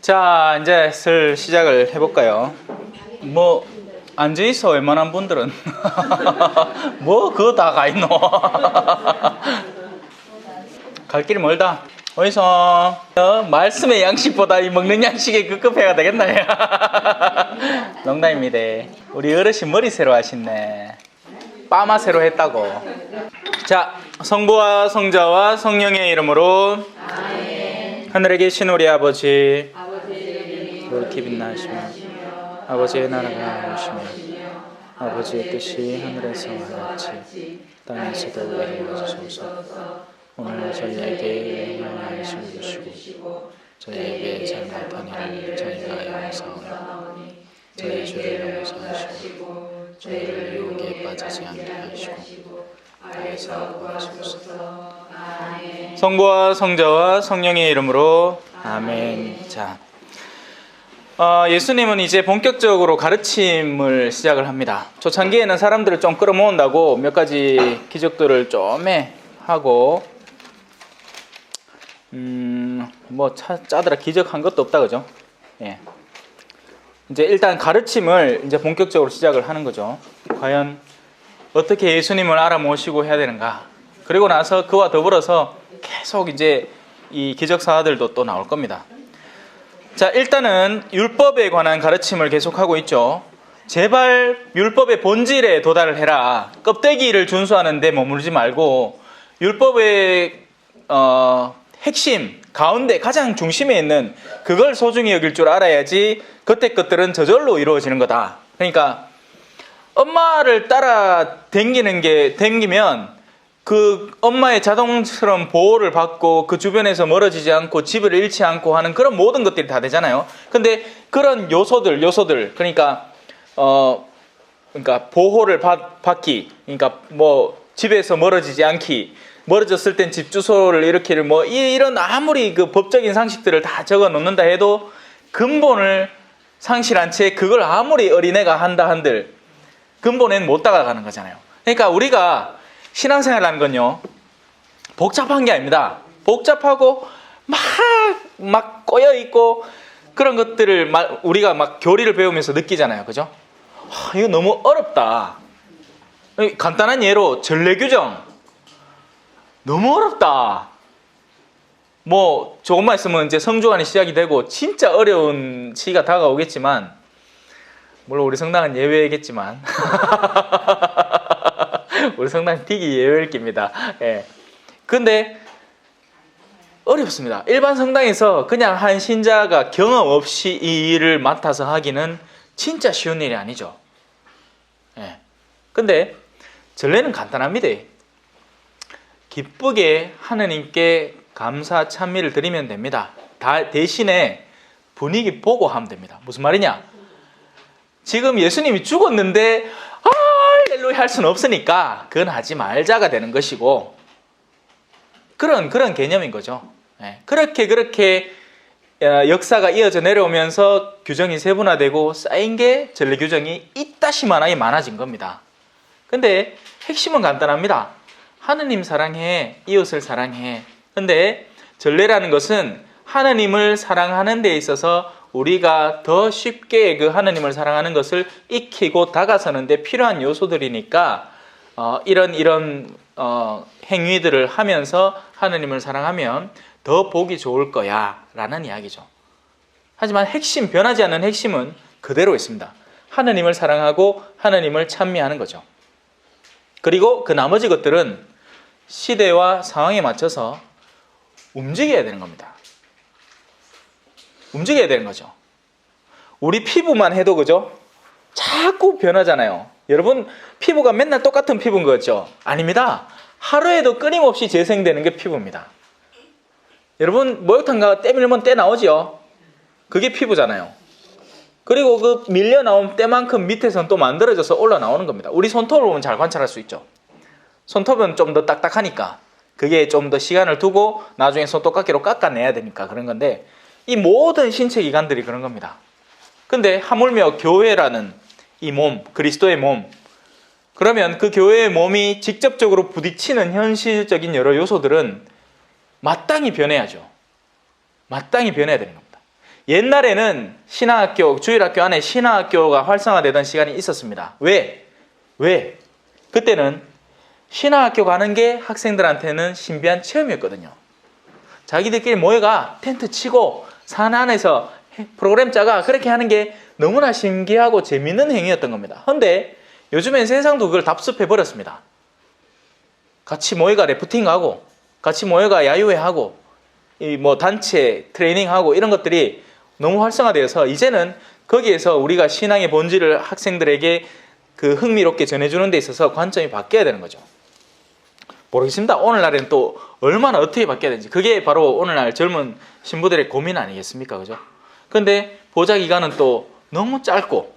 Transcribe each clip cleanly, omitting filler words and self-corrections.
자, 이제 슬 시작을 해볼까요? 뭐 앉아있어 웬만한 분들은 뭐 그거 다 가있노. 갈 길이 멀다. 어디서 말씀의 양식보다 이 먹는 양식에 급급해야 되겠나. 농담입니다. 우리 어르신 머리 새로 하셨네. 빠마 새로 했다고. 자, 성부와 성자와 성령의 이름으로 아멘. 하늘에 계신 우리 아버지 그렇게 빛나시며 아버지의 나라가 오시며 아버지의 뜻이 하늘에서와 같이 땅에서도 이루어지소서. 오늘 저희에게 영원한 음식을 주시고 저희에게 잘못한 일을 저희가 용서하오니 저희 죄를 용서하시고 저희를 유혹에 빠지지 않게 하시고 나에서 구하소서. 성부와 성자와 성령의 이름으로 아멘. 자, 예수님은 이제 본격적으로 가르침을 시작을 합니다. 초창기에는 사람들을 좀 끌어모은다고 몇 가지 기적들을 좀 하고 뭐 짜더라 기적한 것도 없다, 그죠? 예. 이제 일단 가르침을 이제 본격적으로 시작을 하는 거죠. 과연 어떻게 예수님을 알아모시고 해야 되는가? 그리고 나서 그와 더불어서 계속 이제 이 기적사들도 또 나올 겁니다. 자, 일단은 율법에 관한 가르침을 계속하고 있죠. 제발 율법의 본질에 도달을 해라. 껍데기를 준수하는 데 머무르지 말고 율법의 핵심, 가운데 가장 중심에 있는 그걸 소중히 여길 줄 알아야지 그때 것들은 저절로 이루어지는 거다. 그러니까 엄마를 따라 댕기면 그 엄마의 자동처럼 보호를 받고 그 주변에서 멀어지지 않고 집을 잃지 않고 하는 그런 모든 것들이 다 되잖아요. 근데 그런 요소들 그러니까 보호를 받기, 그러니까 뭐 집에서 멀어지지 않기, 멀어졌을 땐 집 주소를 이렇게를 뭐 이런 아무리 그 법적인 상식들을 다 적어 놓는다 해도 근본을 상실한 채 그걸 아무리 어린애가 한다 한들 근본에는 못 다가가는 거잖아요. 그러니까 우리가 신앙생활이라는 건요, 복잡한 게 아닙니다. 복잡하고 막 꼬여있고 그런 것들을 우리가 막 교리를 배우면서 느끼잖아요. 그죠? 이거 너무 어렵다. 간단한 예로 전례규정 너무 어렵다. 뭐 조금만 있으면 이제 성주간이 시작이 되고 진짜 어려운 시기가 다가오겠지만, 물론 우리 성당은 예외겠지만 우리 성당 틱이 예외일 겁니다. 예. 근데 어렵습니다. 일반 성당에서 그냥 한 신자가 경험 없이 이 일을 맡아서 하기는 진짜 쉬운 일이 아니죠. 예. 근데 전례는 간단합니다. 기쁘게 하느님께 감사 찬미를 드리면 됩니다. 대신에 분위기 보고 하면 됩니다. 무슨 말이냐? 지금 예수님이 죽었는데 할렐루야 할 수는 없으니까 그건 하지 말자가 되는 것이고, 그런 개념인 거죠. 네. 그렇게 역사가 이어져 내려오면서 규정이 세분화되고 쌓인 게 전례 규정이 이따시만하게 많아진 겁니다. 근데 핵심은 간단합니다. 하느님 사랑해, 이웃을 사랑해. 근데 전례라는 것은 하느님을 사랑하는 데 있어서 우리가 더 쉽게 그 하느님을 사랑하는 것을 익히고 다가서는 데 필요한 요소들이니까 이런 행위들을 하면서 하느님을 사랑하면 더 보기 좋을 거야 라는 이야기죠. 하지만 변하지 않는 핵심은 그대로 있습니다. 하느님을 사랑하고 하느님을 찬미하는 거죠. 그리고 그 나머지 것들은 시대와 상황에 맞춰서 움직여야 되는 겁니다. 움직여야 되는 거죠. 우리 피부만 해도 그죠? 자꾸 변하잖아요. 여러분 피부가 맨날 똑같은 피부인 거죠? 아닙니다. 하루에도 끊임없이 재생되는 게 피부입니다. 여러분 목욕탕 가 때 밀면 때 나오죠? 그게 피부잖아요. 그리고 그 밀려 나온 때만큼 밑에서는 또 만들어져서 올라 나오는 겁니다. 우리 손톱을 보면 잘 관찰할 수 있죠. 손톱은 좀 더 딱딱하니까 그게 좀 더 시간을 두고 나중에 손톱깎이로 깎아내야 되니까 그런 건데, 이 모든 신체 기관들이 그런 겁니다. 근데 하물며 교회라는 이 몸, 그리스도의 몸, 그러면 그 교회의 몸이 직접적으로 부딪히는 현실적인 여러 요소들은 마땅히 변해야죠. 마땅히 변해야 되는 겁니다. 옛날에는 신앙학교, 주일학교 안에 신앙학교가 활성화되던 시간이 있었습니다. 왜? 그때는 신앙학교 가는 게 학생들한테는 신비한 체험이었거든요. 자기들끼리 모여가 텐트 치고 산 안에서 프로그램 짜가 그렇게 하는 게 너무나 신기하고 재밌는 행위였던 겁니다. 그런데 요즘엔 세상도 그걸 답습해버렸습니다. 같이 모여가 래프팅하고 같이 모여가 야유회하고 뭐 단체 트레이닝하고 이런 것들이 너무 활성화되어서 이제는 거기에서 우리가 신앙의 본질을 학생들에게 그 흥미롭게 전해주는 데 있어서 관점이 바뀌어야 되는 거죠. 모르겠습니다. 오늘날에는 또 얼마나 어떻게 바뀌어야 되는지. 그게 바로 오늘날 젊은 신부들의 고민 아니겠습니까? 그죠? 근데 보좌 기간은 또 너무 짧고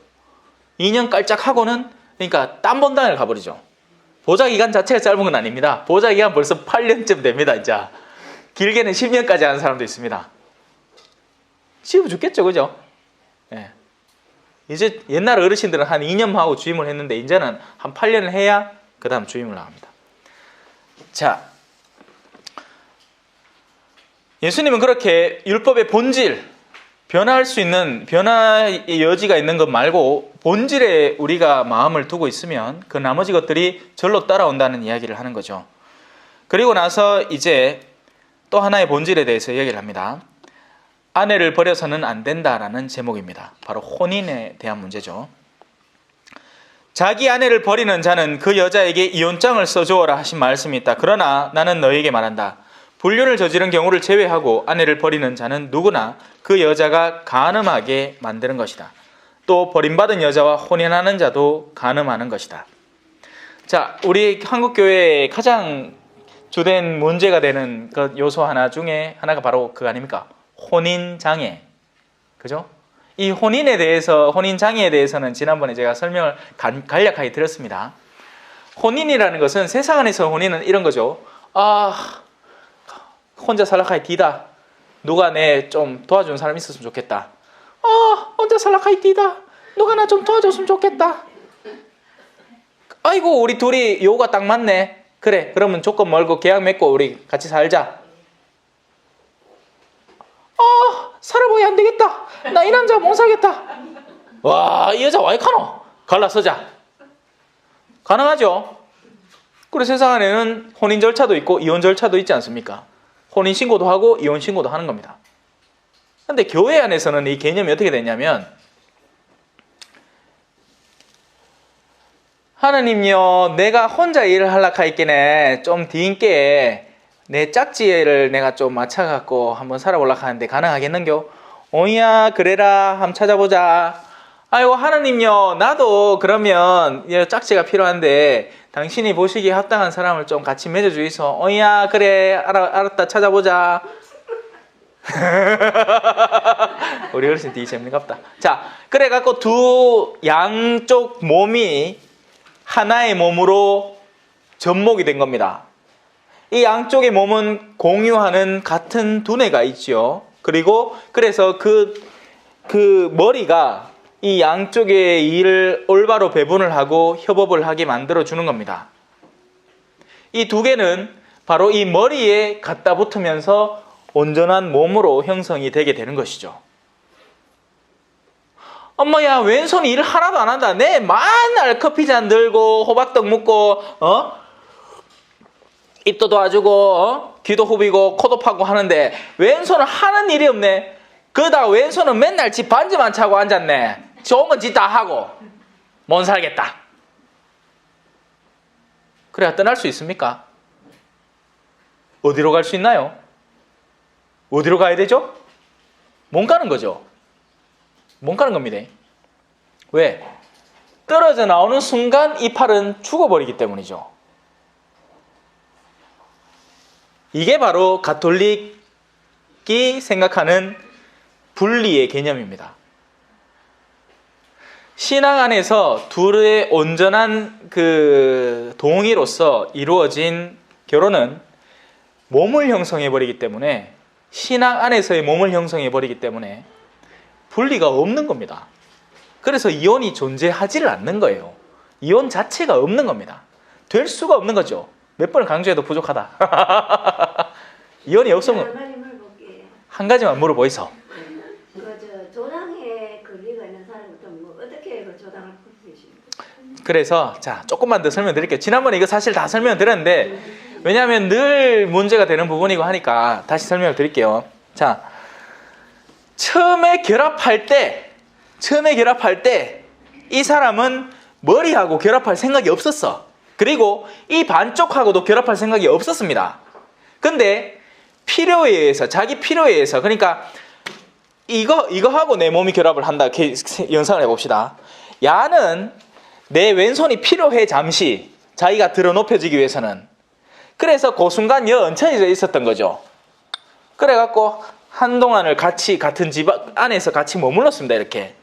2년 깔짝하고는 그러니까 딴 본당을 가버리죠. 보좌 기간 자체가 짧은 건 아닙니다. 보좌 기간 벌써 8년쯤 됩니다. 이제 길게는 10년까지 하는 사람도 있습니다. 씹어 죽겠죠, 그죠? 예. 이제 옛날 어르신들은 한 2년 하고 주임을 했는데 이제는 한 8년을 해야 그 다음 주임을 나갑니다. 자, 예수님은 그렇게 율법의 본질, 변화할 수 있는 변화의 여지가 있는 것 말고 본질에 우리가 마음을 두고 있으면 그 나머지 것들이 절로 따라온다는 이야기를 하는 거죠. 그리고 나서 이제 또 하나의 본질에 대해서 이야기를 합니다. 아내를 버려서는 안 된다라는 제목입니다. 바로 혼인에 대한 문제죠. 자기 아내를 버리는 자는 그 여자에게 이혼장을 써주어라 하신 말씀이 있다. 그러나 나는 너에게 말한다. 불륜을 저지른 경우를 제외하고 아내를 버리는 자는 누구나 그 여자가 간음하게 만드는 것이다. 또 버림받은 여자와 혼인하는 자도 간음하는 것이다. 자, 우리 한국교회의 가장 주된 문제가 되는 그 요소 하나 중에 하나가 바로 그거 아닙니까? 혼인장애. 그죠? 이 혼인에 대해서, 혼인장애에 대해서는 지난번에 제가 설명을 간략하게 드렸습니다. 혼인이라는 것은 세상 안에서 혼인은 이런 거죠. 혼자 살락하이 디다. 누가 내 좀 도와주는 사람 있었으면 좋겠다. 혼자 살락하이 디다. 누가 나 좀 도와줬으면 좋겠다. 아이고, 우리 둘이 요가 딱 맞네. 그래, 그러면 조건 멀고 계약 맺고 우리 같이 살자. 살아보야 안 되겠다. 나 이 남자 못 살겠다. 와, 이 여자 와이카노. 갈라서자. 가능하죠? 그리고 세상 안에는 혼인 절차도 있고 이혼 절차도 있지 않습니까? 혼인 신고도 하고 이혼 신고도 하는 겁니다. 그런데 교회 안에서는 이 개념이 어떻게 되냐면, 하나님요, 내가 혼자 일을 하려고 했기에 좀 뒤인께 내 짝지를 내가 좀 맞춰갖고 한번 살아보려고 하는데 가능하겠는겨? 오야, 그래라. 한번 찾아보자. 아이고, 하나님요, 나도 그러면 짝지가 필요한데 당신이 보시기에 합당한 사람을 좀 같이 맺어주이소. 오야, 그래. 알았다. 찾아보자. 우리 어르신 되게 재밌는갑다. 자, 그래갖고 두 양쪽 몸이 하나의 몸으로 접목이 된 겁니다. 이 양쪽의 몸은 공유하는 같은 두뇌가 있죠. 그리고 그래서 그 머리가 이 양쪽의 일을 올바로 배분을 하고 협업을 하게 만들어 주는 겁니다. 이 두 개는 바로 이 머리에 갖다 붙으면서 온전한 몸으로 형성이 되게 되는 것이죠. 엄마야, 왼손이 일 하나도 안 한다. 내 맨날 커피잔 들고 호박떡 먹고 입도 도와주고 귀도 후비고 코도 파고 하는데 왼손은 하는 일이 없네. 그러다가 왼손은 맨날 집 반지만 차고 앉았네. 좋은 건 지 다 하고 못 살겠다. 그래야 떠날 수 있습니까? 어디로 갈 수 있나요? 어디로 가야 되죠? 못 가는 거죠. 못 가는 겁니다. 왜? 떨어져 나오는 순간 이 팔은 죽어버리기 때문이죠. 이게 바로 가톨릭이 생각하는 분리의 개념입니다. 신앙 안에서 둘의 온전한 그 동의로서 이루어진 결혼은 몸을 형성해버리기 때문에, 신앙 안에서의 몸을 형성해버리기 때문에 분리가 없는 겁니다. 그래서 이혼이 존재하지를 않는 거예요. 이혼 자체가 없는 겁니다. 될 수가 없는 거죠. 몇 번을 강조해도 부족하다. 이혼이 없으면 한 가지만 물어보이소. 그래서 자, 조금만 더 설명드릴게요. 지난번에 이거 사실 다 설명드렸는데 왜냐하면 늘 문제가 되는 부분이고 하니까 다시 설명을 드릴게요. 자, 처음에 결합할 때 이 사람은 머리하고 결합할 생각이 없었어. 그리고 이 반쪽하고도 결합할 생각이 없었습니다. 근데 필요에 의해서, 자기 필요에 의해서, 그러니까 이거하고 내 몸이 결합을 한다. 이렇게 연상을 해봅시다. 야는 내 왼손이 필요해, 잠시 자기가 들어 높여지기 위해서는. 그래서 그 순간 여 얹혀져 있었던 거죠. 그래갖고 한동안을 같이 같은 집 안에서 같이 머물렀습니다. 이렇게.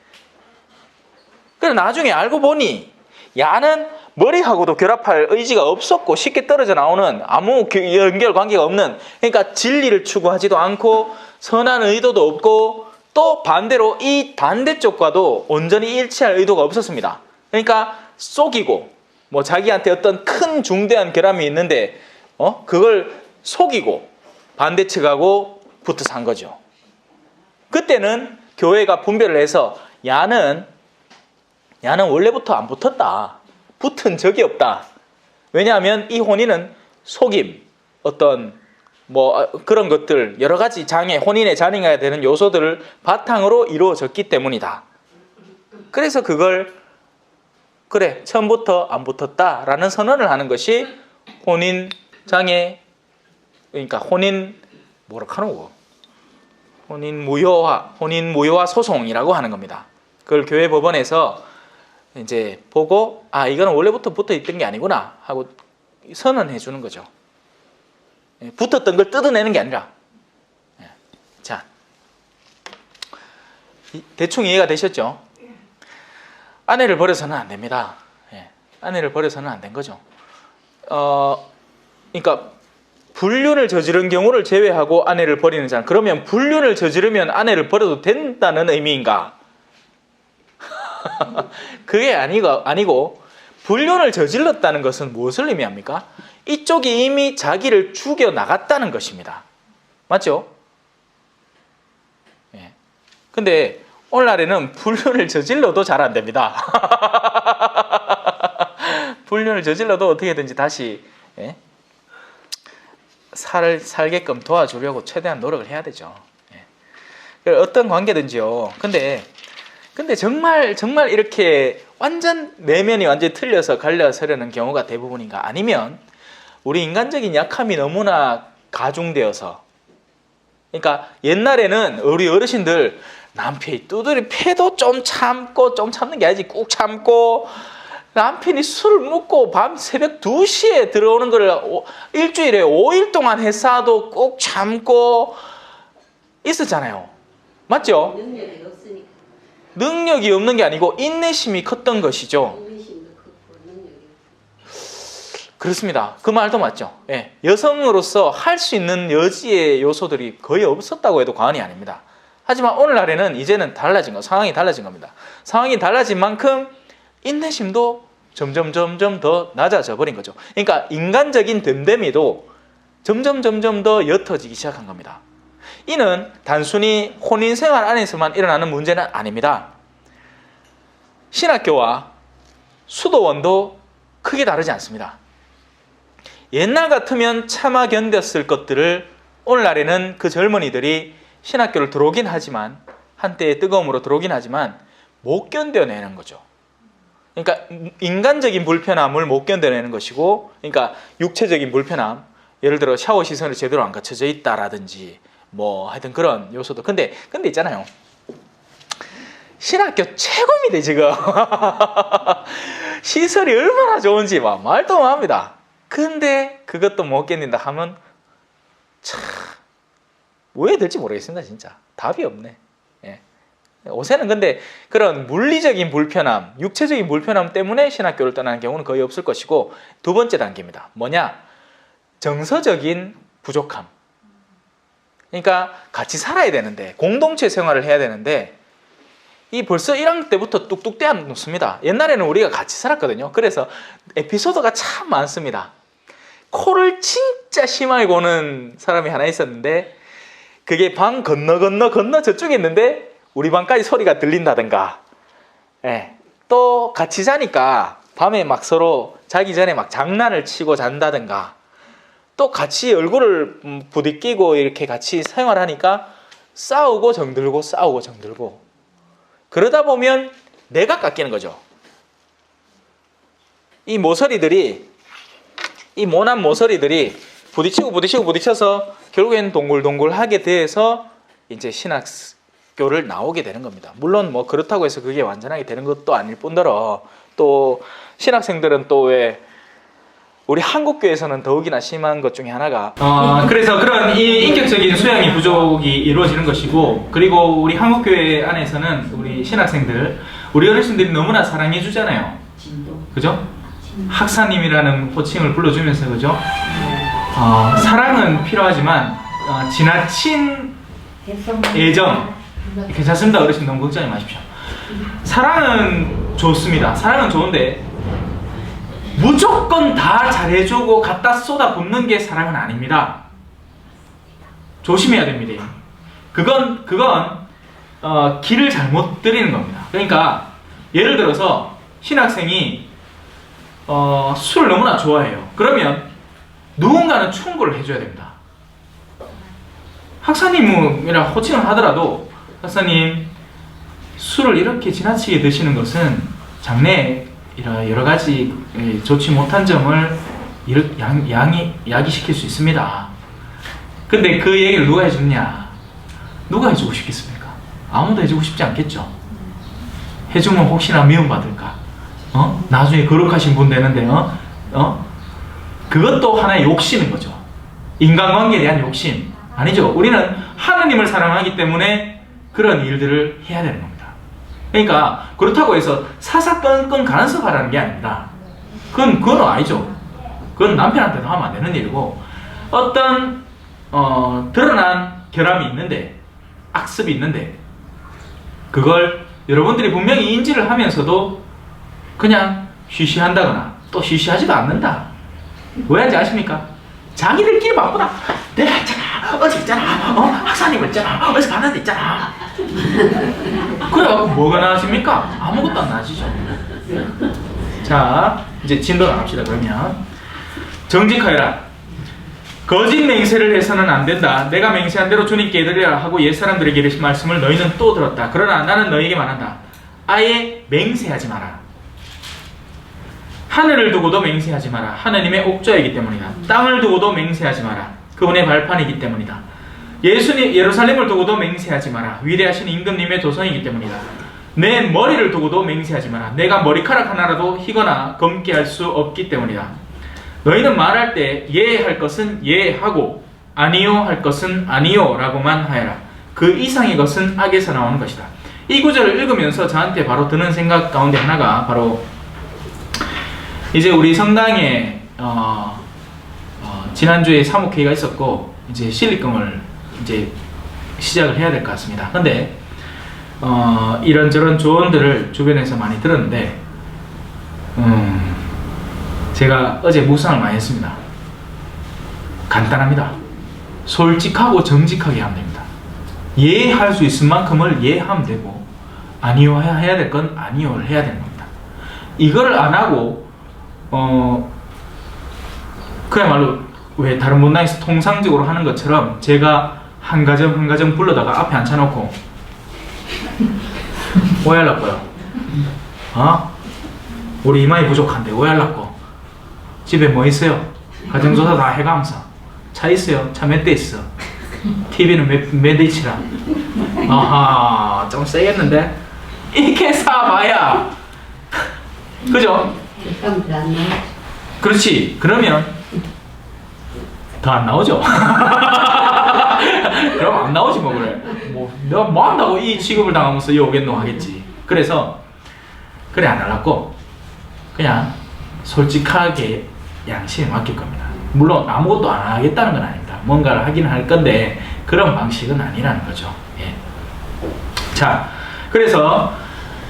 그래서 나중에 알고 보니 야는 머리하고도 결합할 의지가 없었고 쉽게 떨어져 나오는 아무 연결 관계가 없는, 그러니까 진리를 추구하지도 않고 선한 의도도 없고 또 반대로 이 반대쪽과도 온전히 일치할 의도가 없었습니다. 그러니까 속이고 뭐 자기한테 어떤 큰 중대한 결함이 있는데 그걸 속이고 반대측하고 붙어 산 거죠. 그때는 교회가 분별을 해서 야는 원래부터 안 붙었다. 붙은 적이 없다. 왜냐하면 이 혼인은 속임, 어떤 뭐 그런 것들 여러 가지 장애, 혼인의 장애가 되는 요소들을 바탕으로 이루어졌기 때문이다. 그래서 그걸 그래 처음부터 안 붙었다라는 선언을 하는 것이 혼인 장애, 그러니까 혼인 뭐라 하는 거? 혼인 무효화 소송이라고 하는 겁니다. 그걸 교회 법원에서 이제 보고 이거는 원래부터 붙어 있던 게 아니구나 하고 선언해 주는 거죠. 붙었던 걸 뜯어내는 게 아니라. 자, 대충 이해가 되셨죠? 아내를 버려서는 안 됩니다. 아내를 버려서는 안 된 거죠. 그러니까 불륜을 저지른 경우를 제외하고 아내를 버리는 자는, 그러면 불륜을 저지르면 아내를 버려도 된다는 의미인가? 그게 아니고 불륜을 저질렀다는 것은 무엇을 의미합니까? 이쪽이 이미 자기를 죽여 나갔다는 것입니다. 맞죠? 근데 오늘날에는 불륜을 저질러도 잘 안 됩니다. 불륜을 저질러도 어떻게든지 다시 살게끔 도와주려고 최대한 노력을 해야 되죠. 어떤 관계든지요. 근데 정말 이렇게 내면이 완전히 틀려서 갈려서려는 경우가 대부분인가? 아니면 우리 인간적인 약함이 너무나 가중되어서, 그러니까 옛날에는 우리 어르신들 남편이 두드리 패도 좀 참는 게 아니지, 꾹 참고, 남편이 술을 먹고 밤 새벽 2시에 들어오는 거를 일주일에 5일 동안 했어도 꾹 참고 있었잖아요. 맞죠? 능력이 없는 게 아니고 인내심이 컸던 것이죠. 그렇습니다. 그 말도 맞죠. 여성으로서 할 수 있는 여지의 요소들이 거의 없었다고 해도 과언이 아닙니다. 하지만 오늘날에는 이제는 상황이 달라진 겁니다. 상황이 달라진 만큼 인내심도 점점 더 낮아져 버린 거죠. 그러니까 인간적인 됨됨이도 점점 더 옅어지기 시작한 겁니다. 이는 단순히 혼인 생활 안에서만 일어나는 문제는 아닙니다. 신학교와 수도원도 크게 다르지 않습니다. 옛날 같으면 참아 견뎠을 것들을 오늘날에는 그 젊은이들이 신학교를 들어오긴 하지만, 한때의 뜨거움으로 들어오긴 하지만 못 견뎌내는 거죠. 그러니까 인간적인 불편함을 못 견뎌내는 것이고, 그러니까 육체적인 불편함, 예를 들어 샤워 시설이 제대로 안 갖춰져 있다라든지 뭐 하여튼 그런 요소도. 근데 있잖아요. 신학교 최고입니다 지금. 시설이 얼마나 좋은지 막 말도 못 합니다. 근데 그것도 못 견딘다 하면 참 뭐 해야 될지 모르겠습니다. 진짜 답이 없네. 요새는 근데 그런 물리적인 불편함, 육체적인 불편함 때문에 신학교를 떠나는 경우는 거의 없을 것이고, 두 번째 단계입니다. 뭐냐? 정서적인 부족함. 그러니까 같이 살아야 되는데, 공동체 생활을 해야 되는데, 이 벌써 1학년 때부터 뚝뚝 떼어 놓습니다. 옛날에는 우리가 같이 살았거든요. 그래서 에피소드가 참 많습니다. 코를 진짜 심하게 고는 사람이 하나 있었는데, 그게 방 건너 저쪽에 있는데 우리 방까지 소리가 들린다든가, 또 같이 자니까 밤에 막 서로 자기 전에 막 장난을 치고 잔다든가 또 같이 얼굴을 부딪히고 이렇게 같이 생활하니까 싸우고 정들고 그러다 보면 내가 깎이는 거죠. 이 모난 모서리들이 부딪혀서 결국엔 동글동글하게 돼서 이제 신학교를 나오게 되는 겁니다. 물론 뭐 그렇다고 해서 그게 완전하게 되는 것도 아닐 뿐더러 또 신학생들은 또 왜 우리 한국교회에서는 더욱이나 심한 것 중에 하나가 그래서 그런 이 인격적인 수양이 부족이 이루어지는 것이고, 그리고 우리 한국교회 안에서는 우리 신학생들, 우리 어르신들이 너무나 사랑해 주잖아요. 그죠? 학사님이라는 호칭을 불러주면서, 그죠? 사랑은 필요하지만 지나친 애정 괜찮습니다. 어르신 너무 걱정하지 마십시오. 사랑은 좋습니다. 사랑은 좋은데 무조건 다 잘해주고 갖다 쏟아붓는 게 사랑은 아닙니다. 조심해야 됩니다. 그건 길을 잘못 들이는 겁니다. 그러니까 예를 들어서 신학생이 술을 너무나 좋아해요. 그러면 누군가는 충고를 해줘야 됩니다. 학사님이라 호칭을 하더라도, 학사님 술을 이렇게 지나치게 드시는 것은 장래에 여러 가지 좋지 못한 점을 야기시킬 수 있습니다. 근데 그 얘기를 누가 해주냐? 누가 해주고 싶겠습니까? 아무도 해주고 싶지 않겠죠. 해주면 혹시나 미움받을까? 나중에 거룩하신 분 되는데 그것도 하나의 욕심인 거죠. 인간관계에 대한 욕심 아니죠. 우리는 하느님을 사랑하기 때문에 그런 일들을 해야 되는 겁니다. 그러니까 그렇다고 해서 사사건건 간섭하라는 게 아닙니다. 그건 아니죠. 그건 남편한테도 하면 안 되는 일이고, 어떤 드러난 결함이 있는데, 악습이 있는데, 그걸 여러분들이 분명히 인지를 하면서도 그냥 쉬쉬한다거나 또 쉬쉬하지도 않는다. 왜 하는지 아십니까? 자기들끼리 바쁘다. 내가 했잖아. 어제 있잖아. 학사님을 있잖아. 어디서 갔는데 있잖아. 그래요. 뭐가 나아집니까? 아무것도 안 나아지죠. 자, 이제 진도 나갑시다. 그러면 정직하여라. 거짓 맹세를 해서는 안 된다. 내가 맹세한 대로 주님께 드리라 하고 옛사람들에게 이르신 말씀을 너희는 또 들었다. 그러나 나는 너희에게 말한다. 아예 맹세하지 마라. 하늘을 두고도 맹세하지 마라. 하느님의 옥좌이기 때문이다. 땅을 두고도 맹세하지 마라. 그분의 발판이기 때문이다. 예루살렘을 두고도 맹세하지 마라. 위대하신 임금님의 도성이기 때문이다. 내 머리를 두고도 맹세하지 마라. 내가 머리카락 하나라도 희거나 검게 할 수 없기 때문이다. 너희는 말할 때 예 할 것은 예 하고 아니요 할 것은 아니요 라고만 하여라. 그 이상의 것은 악에서 나오는 것이다. 이 구절을 읽으면서 저한테 바로 드는 생각 가운데 하나가 바로 이제 우리 성당에 지난주에 사목회의가 있었고 이제 실리금을 이제 시작을 해야 될 것 같습니다. 근데 이런저런 조언들을 주변에서 많이 들었는데 제가 어제 묵상을 많이 했습니다. 간단합니다. 솔직하고 정직하게 하면 됩니다. 예할 수 있을 만큼을 예하면 되고 아니요 해야 될 건 아니요를 해야 되는 겁니다. 이거를 안 하고 그야말로 왜 다른 문화에서 통상적으로 하는 것처럼 제가 한 가정 불러다가 앞에 앉혀놓고 오해하려고요. 우리 이마이 부족한데 오해하려고. 집에 뭐 있어요? 가정조사 다 해가면서 차 있어요? 차 몇 대 있어? TV는 몇 대치라? 아하, 좀 세겠는데? 이렇게 사봐야 그죠? 그렇지. 그러면 더 안 나오죠. 그럼 안 나오지 뭐. 그래 내가 뭐 한다고 이 취급을 당하면서 오겠노 하겠지. 그래서 그래 안 하려고 그냥 솔직하게 양심에 맡길 겁니다. 물론 아무것도 안 하겠다는 건 아닙니다. 뭔가를 하긴 할 건데 그런 방식은 아니라는 거죠. 예. 자, 그래서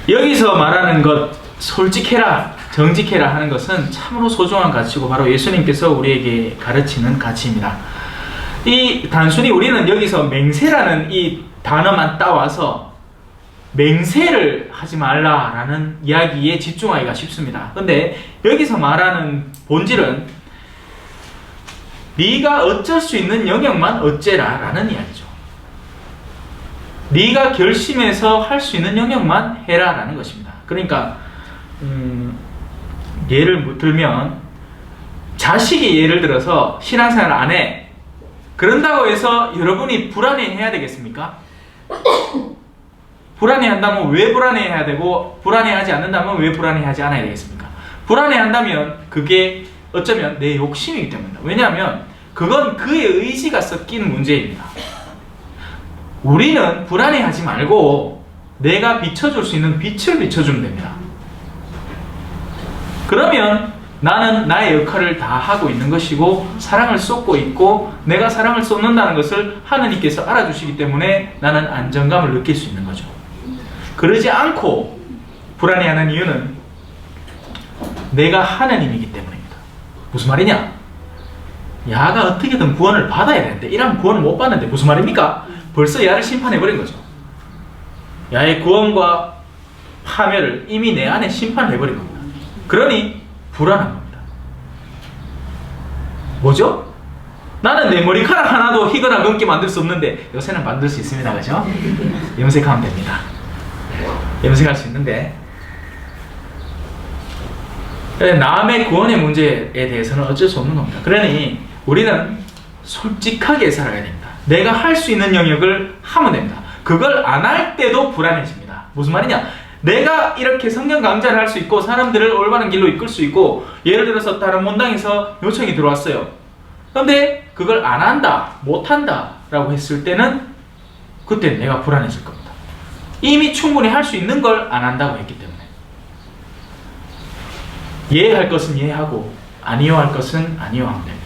여기서 말하는 것 솔직해라 정직해라 하는 것은 참으로 소중한 가치고 바로 예수님께서 우리에게 가르치는 가치입니다. 이 단순히 우리는 여기서 맹세라는 이 단어만 따와서 맹세를 하지 말라라는 이야기에 집중하기가 쉽습니다. 근데 여기서 말하는 본질은 네가 어쩔 수 있는 영역만 어째라 라는 이야기죠. 네가 결심해서 할 수 있는 영역만 해라 라는 것입니다. 그러니까 예를 들면 자식이 예를 들어서 신앙생활 안 해. 그런다고 해서 여러분이 불안해해야 되겠습니까? 불안해한다면 왜 불안해해야 되고 불안해하지 않는다면 왜 불안해하지 않아야 되겠습니까? 불안해한다면 그게 어쩌면 내 욕심이기 때문입니다. 왜냐하면 그건 그의 의지가 섞인 문제입니다. 우리는 불안해하지 말고 내가 비춰줄 수 있는 빛을 비춰주면 됩니다. 그러면 나는 나의 역할을 다 하고 있는 것이고 사랑을 쏟고 있고 내가 사랑을 쏟는다는 것을 하느님께서 알아주시기 때문에 나는 안정감을 느낄 수 있는 거죠. 그러지 않고 불안해하는 이유는 내가 하느님이기 때문입니다. 무슨 말이냐? 야가 어떻게든 구원을 받아야 되는데 이러면 구원을 못 받는데 무슨 말입니까? 벌써 야를 심판해버린 거죠. 야의 구원과 파멸을 이미 내 안에 심판해버린 겁니다. 그러니 불안한 겁니다. 뭐죠? 나는 내 머리카락 하나도 희거나 검게 만들 수 없는데 요새는 만들 수 있습니다. 그죠? 염색하면 됩니다. 염색할 수 있는데 남의 구원의 문제에 대해서는 어쩔 수 없는 겁니다. 그러니 우리는 솔직하게 살아야 됩니다. 내가 할 수 있는 영역을 하면 됩니다. 그걸 안 할 때도 불안해집니다. 무슨 말이냐? 내가 이렇게 성경 강좌를 할 수 있고 사람들을 올바른 길로 이끌 수 있고 예를 들어서 다른 문당에서 요청이 들어왔어요. 그런데 그걸 안 한다, 못 한다 라고 했을 때는 그때 내가 불안해질 겁니다. 이미 충분히 할 수 있는 걸 안 한다고 했기 때문에 예할 것은 예하고 아니요할 것은 아니요하면 됩니다.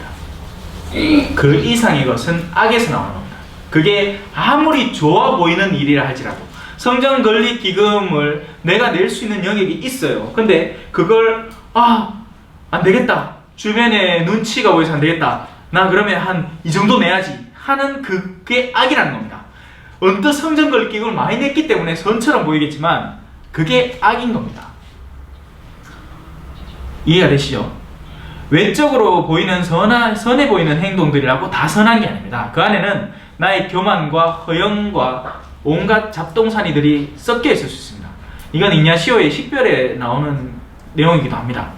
그 이상의 것은 악에서 나오는 겁니다. 그게 아무리 좋아 보이는 일이라 할지라도 성전 건립 기금을 내가 낼 수 있는 영역이 있어요. 근데 그걸 안 되겠다. 주변에 눈치가 보여서 안 되겠다. 나 그러면 한 이 정도 내야지 하는 그게 악이라는 겁니다. 언뜻 성전 건립 기금을 많이 냈기 때문에 선처럼 보이겠지만 그게 악인 겁니다. 이해가 되시죠? 외적으로 보이는 선해 보이는 행동들이라고 다 선한 게 아닙니다. 그 안에는 나의 교만과 허영과 온갖 잡동사니들이 섞여 있을 수 있습니다. 이건 ignasio의 식별에 나오는 내용이기도 합니다.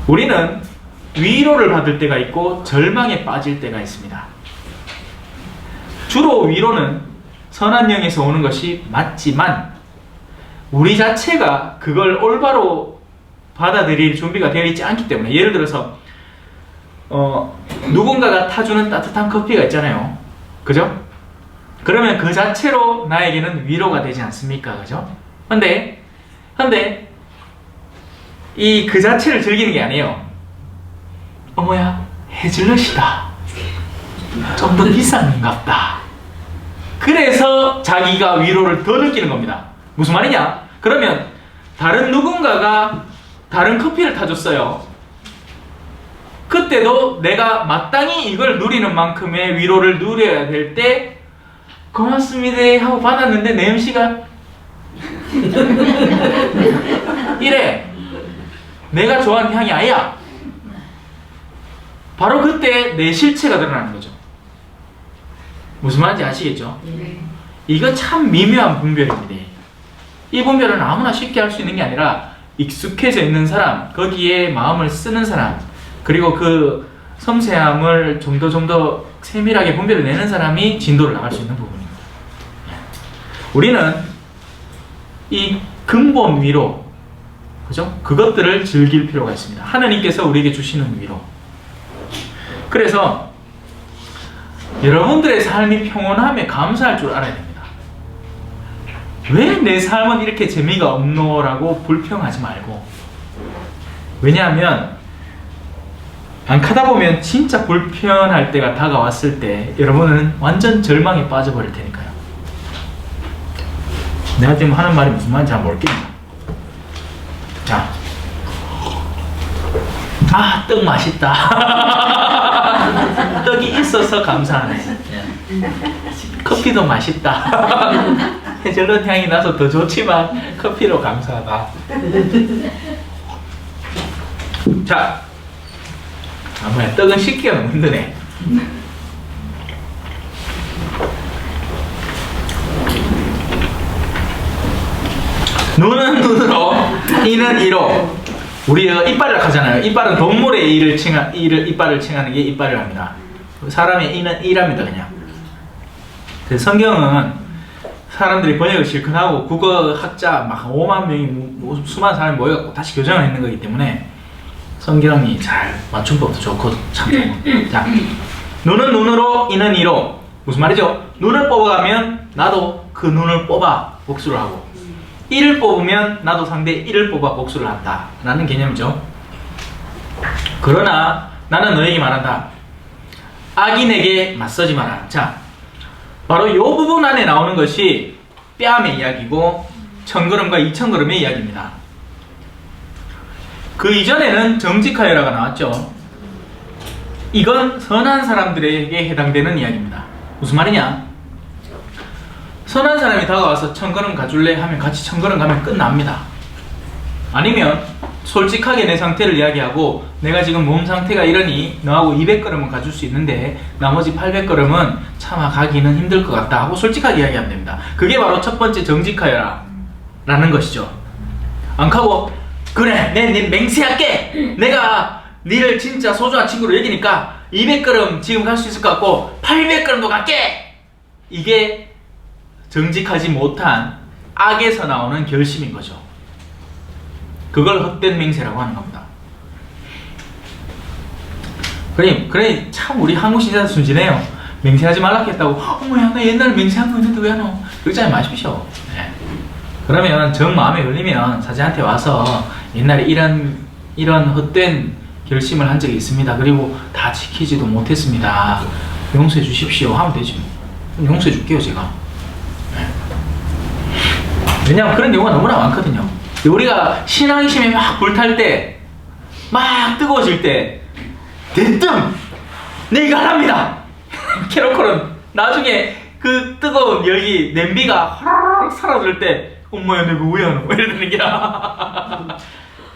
우리는 위로를 받을 때가 있고 절망에 빠질 때가 있습니다. 주로 위로는 선한 영에서 오는 것이 맞지만 우리 자체가 그걸 올바로 받아들일 준비가 되어 있지 않기 때문에 예를 들어서 누군가가 타주는 따뜻한 커피가 있잖아요. 그죠? 그러면 그 자체로 나에게는 위로가 되지 않습니까? 그죠? 근데 이 그 자체를 즐기는 게 아니에요. 어머야, 헤즐넛이다. 좀 더 비싼 것 같다. 그래서 자기가 위로를 더 느끼는 겁니다. 무슨 말이냐? 그러면 다른 누군가가 다른 커피를 타줬어요. 그때도 내가 마땅히 이걸 누리는 만큼의 위로를 누려야 될 때 고맙습니다 하고 받았는데 내 음식가 이래. 내가 좋아하는 향이 아니야. 바로 그때 내 실체가 드러나는 거죠. 무슨 말인지 아시겠죠? 이거 참 미묘한 분별입니다. 이 분별은 아무나 쉽게 할 수 있는 게 아니라 익숙해져 있는 사람, 거기에 마음을 쓰는 사람, 그리고 그 섬세함을 좀 더 세밀하게 분별을 내는 사람이 진도를 나갈 수 있는 부분입니다. 우리는 이 근본 위로, 그죠? 그것들을 즐길 필요가 있습니다. 하나님께서 우리에게 주시는 위로. 그래서 여러분들의 삶이 평온함에 감사할 줄 알아야 됩니다. 왜 내 삶은 이렇게 재미가 없노라고 불평하지 말고. 왜냐하면 안 하다 보면 진짜 불편할 때가 다가왔을 때 여러분은 완전 절망에 빠져버릴 테니까요. 내가 지금 하는 말이 무슨 말인지 잘 모르겠네. 자, 떡 맛있다. 떡이 있어서 감사하네. 커피도 맛있다. 해저런 향이 나서 더 좋지만 커피로 감사하다. 자, 뭐야, 떡은 씻기가 너무 힘드네. 눈은 눈으로, 이는 이로. 우리가 이빨을 하잖아요. 이빨은 동물의 이빨을 칭하는 게 이빨을 합니다. 사람의 이는 이랍니다, 그냥. 성경은 사람들이 번역을 실컷 하고 국어학자 막 5만 명이 수많은 사람이 모여갖고 다시 교정을 했는 거기 때문에 성경이 잘 맞춤법도 좋고 참 좋고. 자, 눈은 눈으로, 이는 이로. 무슨 말이죠? 눈을 뽑아가면 나도 그 눈을 뽑아 복수를 하고, 이를 뽑으면 나도 상대 이를 뽑아 복수를 한다 라는 개념이죠. 그러나 나는 너에게 말한다. 악인에게 맞서지 마라. 자, 바로 이 부분 안에 나오는 것이 뺨의 이야기고 천걸음과 이천걸음의 이야기입니다. 그 이전에는 정직하여라가 나왔죠. 이건 선한 사람들에게 해당되는 이야기입니다. 무슨 말이냐? 선한 사람이 다가와서 천걸음 가줄래? 하면 같이 천걸음 가면 끝납니다. 아니면 솔직하게 내 상태를 이야기하고 내가 지금 몸 상태가 이러니 너하고 200걸음은 가줄 수 있는데 나머지 800걸음은 차마 가기는 힘들 것 같다 하고 솔직하게 이야기하면 됩니다. 그게 바로 첫 번째 정직하여라 라는 것이죠. 안 가고 그래 내 맹세할게, 내가 니를 진짜 소중한 친구로 여기니까 200걸음 지금 갈 수 있을 것 같고 800걸음도 갈게, 이게 정직하지 못한 악에서 나오는 결심인 거죠. 그걸 헛된 맹세라고 하는 겁니다. 그래 참 우리 한국 신자들 순진해요. 맹세하지 말라고 했다고 어머야 나 옛날에 맹세한 거 있는데 왜 안 와? 그러지 마십시오. 네. 그러면 정 마음에 걸리면 사제한테 와서 옛날에 이런 헛된 결심을 한 적이 있습니다. 그리고 다 지키지도 못했습니다. 용서해 주십시오 하면 되지. 용서해 줄게요 제가. 왜냐면 그런 경우가 너무나 많거든요. 우리가 신앙심이 막 불탈 때, 막 뜨거워질 때, 대뜸 내가 하랍니다 캐로콜은 나중에 그 뜨거운 열기, 냄비가 화르륵 사라질 때 엄마야 내가 왜 하노? 이러는 게야.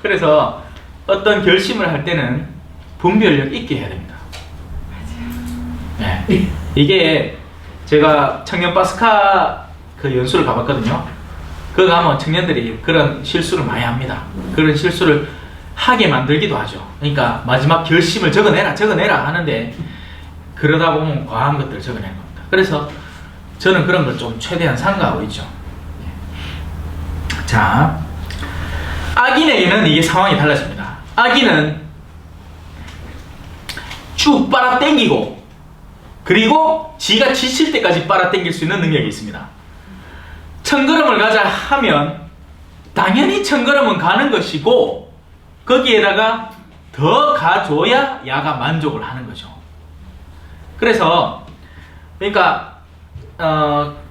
그래서 어떤 결심을 할 때는 분별력 있게 해야 됩니다. 네. 이게 제가 청년 파스카 그 연수를 가봤거든요. 그거 가면 청년들이 그런 실수를 많이 합니다. 그런 실수를 하게 만들기도 하죠. 그러니까 마지막 결심을 적어내라 하는데 그러다 보면 과한 것들을 적어내는 겁니다. 그래서 저는 그런 걸 좀 최대한 삼가하고 있죠. 자, 악인에게는 이게 상황이 달라집니다. 악인은 쭉 빨아당기고 그리고 지가 지칠 때까지 빨아당길 수 있는 능력이 있습니다. 천걸음을 가자 하면 당연히 천걸음은 가는 것이고 거기에다가 더 가줘야 야가 만족을 하는 거죠. 그래서 그러니까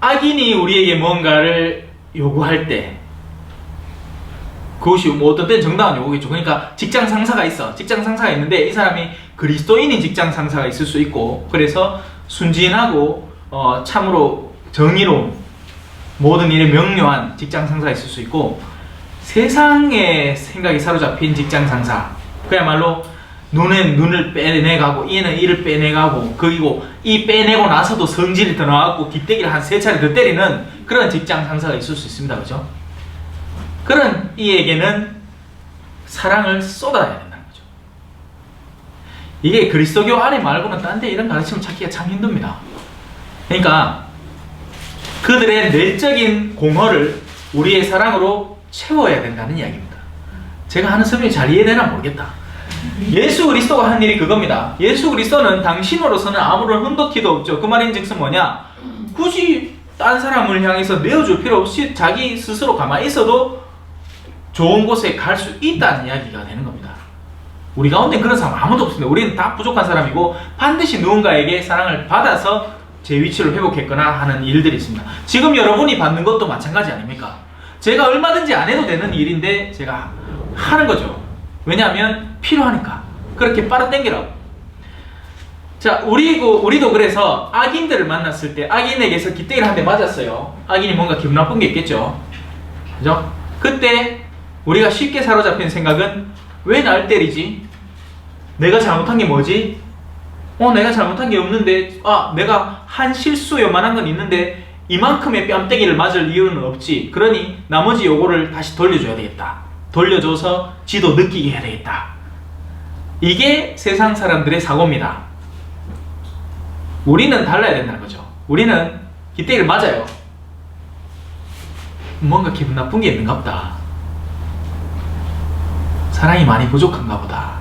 악인이 우리에게 뭔가를 요구할 때 그것이 뭐 어떤 때는 정당한 요구겠죠. 그러니까 직장 상사가 있어. 직장 상사가 있는데 이 사람이 그리스도인인 직장 상사가 있을 수 있고 그래서 순진하고 참으로 정의로운 모든 일에 명료한 직장 상사가 있을 수 있고 세상의 생각이 사로잡힌 직장 상사, 그야말로 눈엔 눈을 빼내가고 이에는 이를 빼내가고 그리고 이 빼내고 나서도 성질이 더 나왔고 깃대기를 한 3차례 더 때리는 그런 직장 상사가 있을 수 있습니다. 그죠? 그런 이에게는 사랑을 쏟아야 된다는 거죠. 이게 그리스도교 안에 말고는 딴 데 이런 가르침을 찾기가 참 힘듭니다. 그러니까 그들의 내적인 공허를 우리의 사랑으로 채워야 된다는 이야기입니다. 제가 하는 설명이 잘 이해되나 모르겠다. 예수 그리스도가 한 일이 그겁니다. 예수 그리스도는 당신으로서는 아무런 흔덕티도 없죠. 그 말인즉슨 뭐냐? 굳이 딴 사람을 향해서 내어줄 필요 없이 자기 스스로 가만히 있어도 좋은 곳에 갈 수 있다는 이야기가 되는 겁니다. 우리 가운데 그런 사람 아무도 없습니다. 우리는 다 부족한 사람이고 반드시 누군가에게 사랑을 받아서 제 위치를 회복했거나 하는 일들이 있습니다. 지금 여러분이 받는 것도 마찬가지 아닙니까? 제가 얼마든지 안 해도 되는 일인데 제가 하는 거죠. 왜냐하면 필요하니까. 그렇게 빨아당기라고. 자, 우리도 그래서 악인들을 만났을 때 악인에게서 기대기를 한 대 맞았어요. 악인이 뭔가 기분 나쁜 게 있겠죠. 그죠? 그때 우리가 쉽게 사로잡힌 생각은 왜 날 때리지? 내가 잘못한 게 뭐지? 내가 잘못한 게 없는데, 내가 한 실수 요만한 건 있는데 이만큼의 뺨때기를 맞을 이유는 없지. 그러니 나머지 요거를 다시 돌려줘야 되겠다. 돌려줘서 지도 느끼게 해야 되겠다. 이게 세상 사람들의 사고입니다. 우리는 달라야 된다는 거죠. 우리는 기대기를 맞아요. 뭔가 기분 나쁜 게 있는가 보다. 사랑이 많이 부족한가 보다.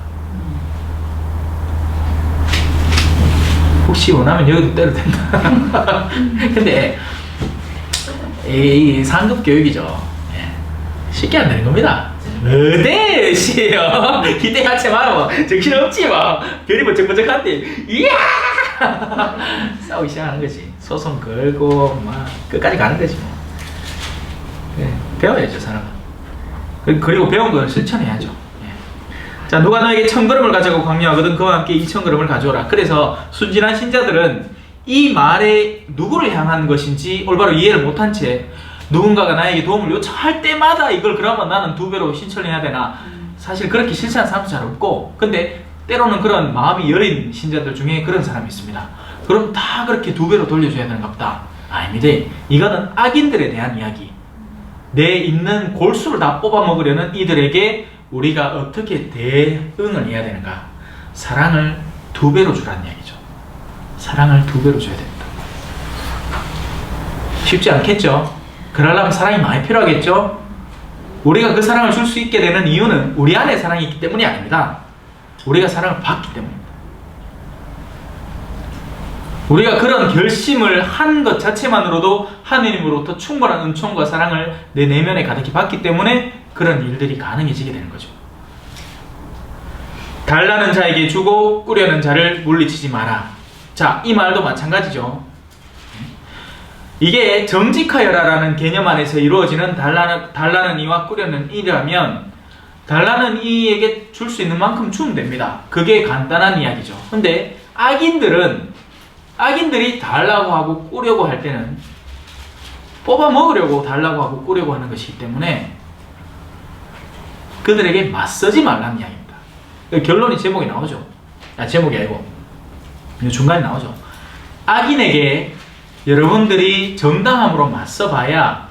혹시 원하면 여기도 때려도 된다. 근데 이 상급 교육이죠. 쉽게 안 되는 겁니다. 어데 씨요. 기대 같이 말하면 정신 없지 막. 별이 번쩍번쩍한데 이야 싸우기 시작하는 거지. 소송 걸고 막 끝까지 가는 거지 뭐. 배워야죠 사람은. 그리고 배운 걸 실천해야죠. 자, 누가 너에게 1000걸음을 가져가고 강요하거든 그와 함께 2000걸음을 가져오라. 그래서 순진한 신자들은 이 말에 누구를 향한 것인지 올바로 이해를 못한 채 누군가가 나에게 도움을 요청할 때마다 이걸 그러면 나는 2배로 신청해야 되나. 사실 그렇게 실천하는 사람도 잘 없고, 근데 때로는 그런 마음이 여린 신자들 중에 그런 사람이 있습니다. 그럼 다 그렇게 2배로 돌려줘야 되는가 보다. 아닙니다. 이거는 악인들에 대한 이야기. 내 있는 골수를 다 뽑아먹으려는 이들에게 우리가 어떻게 대응을 해야 되는가. 사랑을 2배로 주라는 이야기죠. 사랑을 2배로 줘야 됩니다. 쉽지 않겠죠? 그러려면 사랑이 많이 필요하겠죠? 우리가 그 사랑을 줄 수 있게 되는 이유는 우리 안에 사랑이 있기 때문이 아닙니다. 우리가 사랑을 받기 때문입니다. 우리가 그런 결심을 한 것 자체만으로도 하느님으로부터 충분한 은총과 사랑을 내 내면에 가득히 받기 때문에 그런 일들이 가능해지게 되는 거죠. 달라는 자에게 주고 꾸려는 자를 물리치지 마라. 자, 이 말도 마찬가지죠. 이게 정직하여라라는 개념 안에서 이루어지는 달라는 이와 꾸려는 이라면 달라는 이에게 줄 수 있는 만큼 주면 됩니다. 그게 간단한 이야기죠. 근데 악인들이 달라고 하고 꾸려고 할 때는 뽑아 먹으려고 달라고 하고 꾸려고 하는 것이기 때문에 그들에게 맞서지 말라는 이야기입니다. 결론이 제목이 나오죠. 제목이 아니고 중간에 나오죠. 악인에게 여러분들이 정당함으로 맞서봐야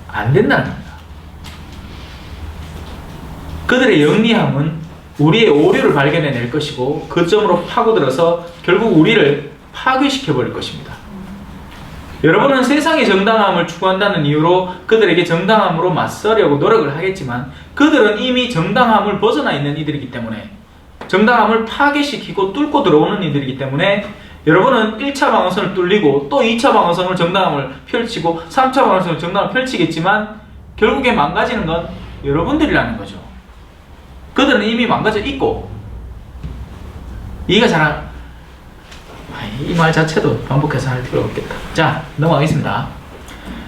안 된다는 겁니다. 그들의 영리함은 우리의 오류를 발견해낼 것이고 그 점으로 파고들어서 결국 우리를 파괴시켜버릴 것입니다. 여러분은 세상의 정당함을 추구한다는 이유로 그들에게 정당함으로 맞서려고 노력을 하겠지만 그들은 이미 정당함을 벗어나 있는 이들이기 때문에 정당함을 파괴시키고 뚫고 들어오는 이들이기 때문에 여러분은 1차 방어선을 뚫리고 또 2차 방어선을 정당함을 펼치고 3차 방어선을 정당함을 펼치겠지만 결국에 망가지는 건 여러분들이라는 거죠. 그들은 이미 망가져 있고 이해가 잘 이 말 자체도 반복해서 할 필요가 없겠다. 자, 넘어가겠습니다.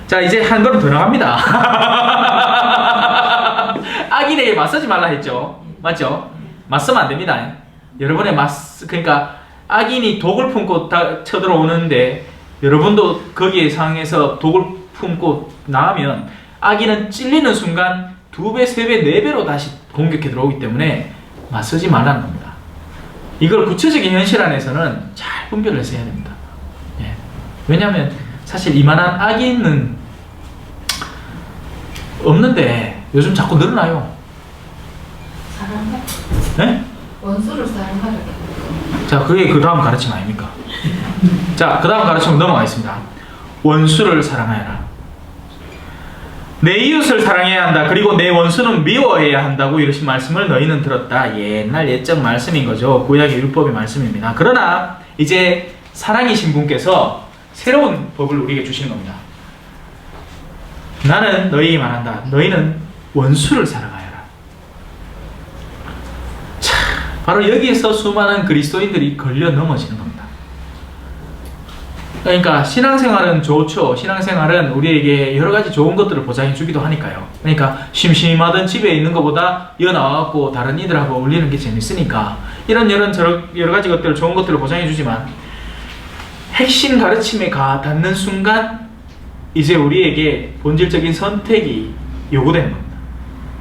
자, 이제 한 걸음 더 나갑니다. 악인에게 맞서지 말라 했죠. 맞죠? 맞서면 안 됩니다. 여러분의 그러니까 악인이 독을 품고 쳐들어오는데 여러분도 거기에 상해서 독을 품고 나가면 악인은 찔리는 순간 2배, 3배, 4배로 다시 공격해 들어오기 때문에 맞서지 말라는 겁니다. 이걸 구체적인 현실 안에서는 잘 분별을 해서 해야 됩니다. 왜냐하면 사실 이만한 악인은 없는데 요즘 자꾸 늘어나요. 사랑하라. 네? 원수를 사랑하라. 자, 그게 그 다음 가르침 아닙니까? 자, 그 다음 가르침 넘어가겠습니다. 원수를 사랑하여라. 내 이웃을 사랑해야 한다. 그리고 내 원수는 미워해야 한다고 이러신 말씀을 너희는 들었다. 옛날 옛적 말씀인 거죠. 구약의 율법의 말씀입니다. 그러나 이제 사랑이신 분께서 새로운 법을 우리에게 주시는 겁니다. 나는 너희에게 말한다. 너희는 원수를 사랑하여라. 자, 바로 여기에서 수많은 그리스도인들이 걸려 넘어지는 겁니다. 그러니까 신앙생활은 좋죠. 신앙생활은 우리에게 여러 가지 좋은 것들을 보장해 주기도 하니까요. 그러니까 심심하던 집에 있는 것보다 여나와갖고 다른 이들하고 어울리는 게 재밌으니까 이런 여러 가지 것들, 좋은 것들을 보장해 주지만 핵심 가르침에 닿는 순간 이제 우리에게 본질적인 선택이 요구되는 겁니다.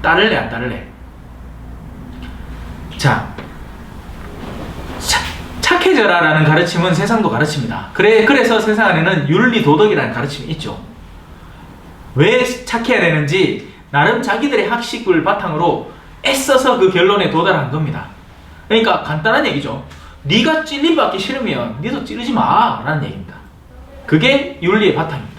따를래 안 따를래. 자, 착해져라라는 가르침은 세상도 가르칩니다. 그래서 세상 안에는 윤리 도덕이라는 가르침이 있죠. 왜 착해야 되는지 나름 자기들의 학식을 바탕으로 애써서 그 결론에 도달한 겁니다. 그러니까 간단한 얘기죠. 네가 찔림받기 싫으면 니도 찌르지 마 라는 얘기입니다. 그게 윤리의 바탕입니다.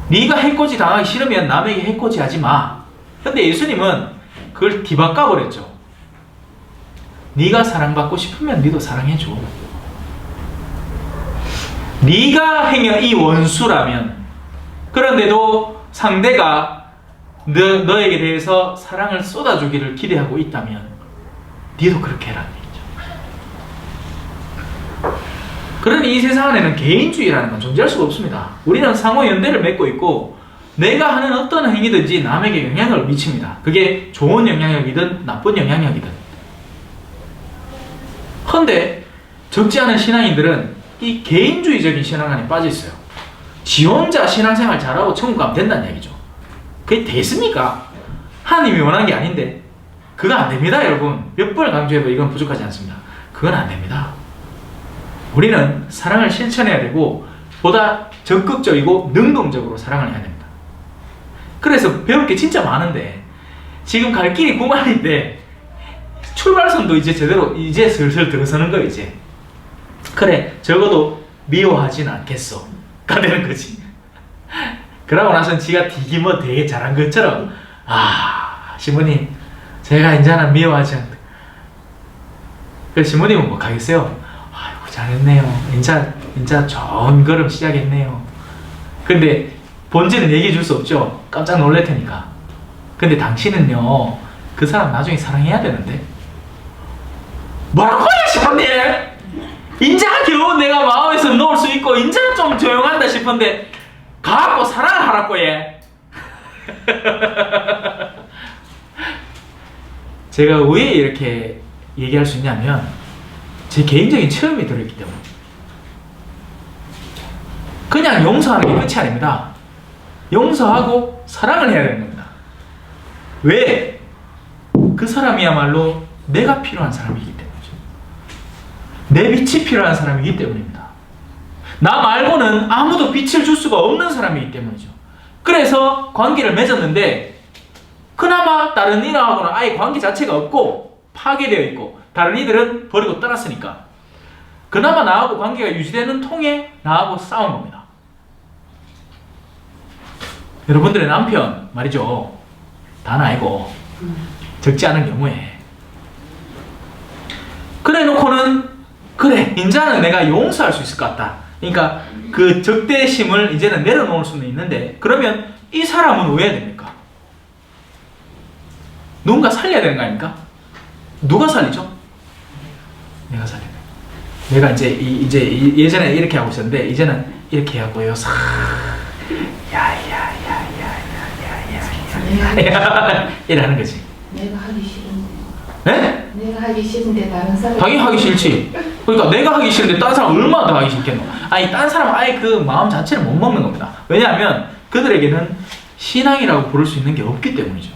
네가 해코지 당하기 싫으면 남에게 해코지 하지 마. 근데 예수님은 그걸 뒤바꿔 버렸죠. 네가 사랑받고 싶으면 니도 사랑해줘. 네가 행여 이 원수라면, 그런데도 상대가 너에게 대해서 사랑을 쏟아주기를 기대하고 있다면 니도 그렇게 해라는 얘기죠. 그러니 이 세상 안에는 개인주의라는 건 존재할 수가 없습니다. 우리는 상호 연대를 맺고 있고 내가 하는 어떤 행위든지 남에게 영향을 미칩니다. 그게 좋은 영향력이든 나쁜 영향력이든. 그런데 적지 않은 신앙인들은 이 개인주의적인 신앙 안에 빠져 있어요. 지 혼자 신앙생활 잘하고 천국 가면 된다는 얘기죠. 그게 됐습니까? 하나님이 원하는 게 아닌데. 그거 안 됩니다, 여러분. 몇 번을 강조해도 이건 부족하지 않습니다. 그건 안 됩니다. 우리는 사랑을 실천해야 되고 보다 적극적이고 능동적으로 사랑을 해야 됩니다. 그래서 배울 게 진짜 많은데 지금 갈 길이 9만인데 출발선도 이제 제대로 이제 슬슬 들어서는 거 이제. 그래, 적어도 미워하진 않겠어 가 되는 거지. 그러고 나서는 지가 되게 뭐 되게 잘한 것처럼, 신부님 제가 이제는 미워하지 않다. 그래서 신부님은 뭐 가겠어요? 아이고 잘했네요. 인자 좋은 걸음 시작했네요. 근데 본질은 얘기해 줄 수 없죠. 깜짝 놀랄 테니까. 근데 당신은요 그 사람 나중에 사랑해야 되는데. 뭐라고요 신부님? 인자 겨우 내가 마음에서 놓을 수 있고 인자 좀 조용한다 싶은데 가갖고 사랑을 하라고 얘. 제가 왜 이렇게 얘기할 수 있냐면 제 개인적인 체험이 들어있기 때문에. 그냥 용서하는 게 끝이 아닙니다. 용서하고 사랑을 해야 되는 겁니다. 왜? 그 사람이야말로 내가 필요한 사람이기 때문이죠. 내 빛이 필요한 사람이기 때문입니다. 나 말고는 아무도 빛을 줄 수가 없는 사람이기 때문이죠. 그래서 관계를 맺었는데 그나마 다른 이들하고는 아예 관계 자체가 없고 파괴되어 있고 다른 이들은 버리고 떠났으니까 그나마 나하고 관계가 유지되는 통에 나하고 싸운 겁니다. 여러분들의 남편 말이죠. 다는 아니고 적지 않은 경우에 그래 놓고는 그래 인자는 내가 용서할 수 있을 것 같다. 그러니까 그 적대심을 이제는 내려놓을 수는 있는데 그러면 이 사람은 왜 해야 됩니까? 누군가 살려야 되는 거 아닙니까? 누가 살리죠? 내가 살려야 돼. 내가 이제 예전에 이렇게 하고 있었는데 이제는 이렇게 하고요. 이래 하는 거지. 내가 하기 싫은데. 네? 내가 하기 싫은데 다른 사람이. 당연히 하기 싫지. 그러니까 내가 하기 싫은데 다른 사람 얼마나 더 하기 싫겠노. 아니 다른 사람은 아예 그 마음 자체를 못 먹는 겁니다. 왜냐하면 그들에게는 신앙이라고 부를 수 있는 게 없기 때문이죠.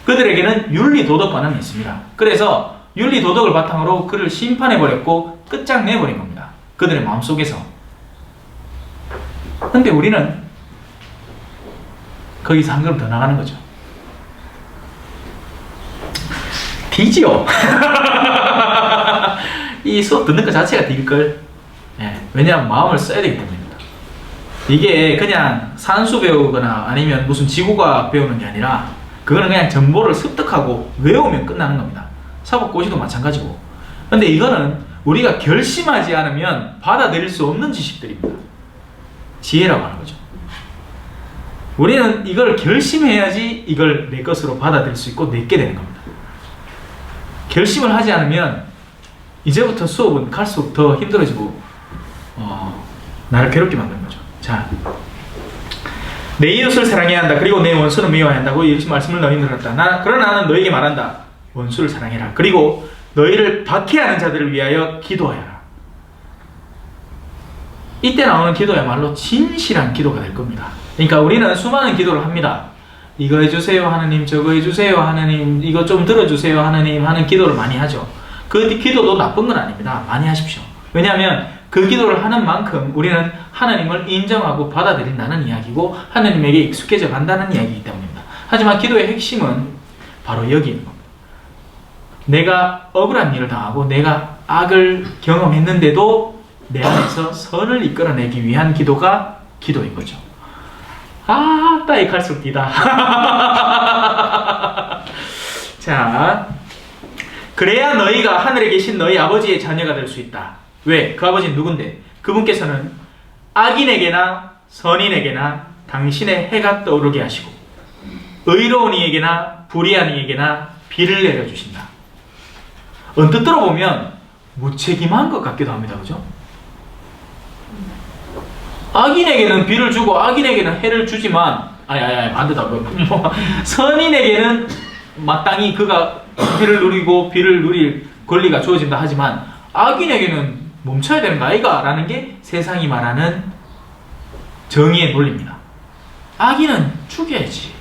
그들에게는 윤리 도덕관은 있습니다. 그래서 윤리 도덕을 바탕으로 그를 심판해버렸고 끝장내버린 겁니다. 그들의 마음속에서. 근데 우리는 거기서 한 걸음 더 나가는 거죠. 뒤지요. 이 수업 듣는 것 자체가 뒤일걸. 예, 왜냐하면 마음을 써야 되기 때문입니다. 이게 그냥 산수 배우거나 아니면 무슨 지구과학 배우는 게 아니라 그거는 그냥 정보를 습득하고 외우면 끝나는 겁니다. 사법고시도 마찬가지고. 근데 이거는 우리가 결심하지 않으면 받아들일 수 없는 지식들입니다. 지혜라고 하는 거죠. 우리는 이걸 결심해야지 이걸 내 것으로 받아들일 수 있고 내게 되는 겁니다. 결심을 하지 않으면 이제부터 수업은 갈수록 더 힘들어지고 나를 괴롭게 만드는 거죠. 자, 내 이웃을 사랑해야 한다. 그리고 내 원수는 미워해야 한다고 이렇게 말씀을 너희는 들었다. 그러나 나는 너에게 말한다. 원수를 사랑해라. 그리고 너희를 박해하는 자들을 위하여 기도하여라. 이때 나오는 기도야말로 진실한 기도가 될 겁니다. 그러니까 우리는 수많은 기도를 합니다. 이거 해주세요 하느님, 저거 해주세요 하느님, 이거 좀 들어주세요 하느님 하는 기도를 많이 하죠. 그 기도도 나쁜 건 아닙니다. 많이 하십시오. 왜냐하면 그 기도를 하는 만큼 우리는 하나님을 인정하고 받아들인다는 이야기고 하나님에게 익숙해져 간다는 이야기이기 때문입니다. 하지만 기도의 핵심은 바로 여기 있는 겁니다. 내가 억울한 일을 당하고 내가 악을 경험했는데도 내 안에서 선을 이끌어내기 위한 기도가 기도인 거죠. 따이 갈수록 뒤다. 자, 그래야 너희가 하늘에 계신 너희 아버지의 자녀가 될 수 있다. 왜? 그 아버지는 누군데? 그분께서는 악인에게나 선인에게나 당신의 해가 떠오르게 하시고 의로운 이에게나 불의한 이에게나 비를 내려주신다. 언뜻 들어보면 무책임한 것 같기도 합니다. 그죠? 악인에게는 비를 주고 악인에게는 해를 주지만 반대다. 선인에게는 마땅히 그가 해를 누리고 비를 누릴 권리가 주어진다 하지만 악인에게는 멈춰야 되는 거 아이가? 라는 게 세상이 말하는 정의의 논리입니다. 악인은 죽여야지.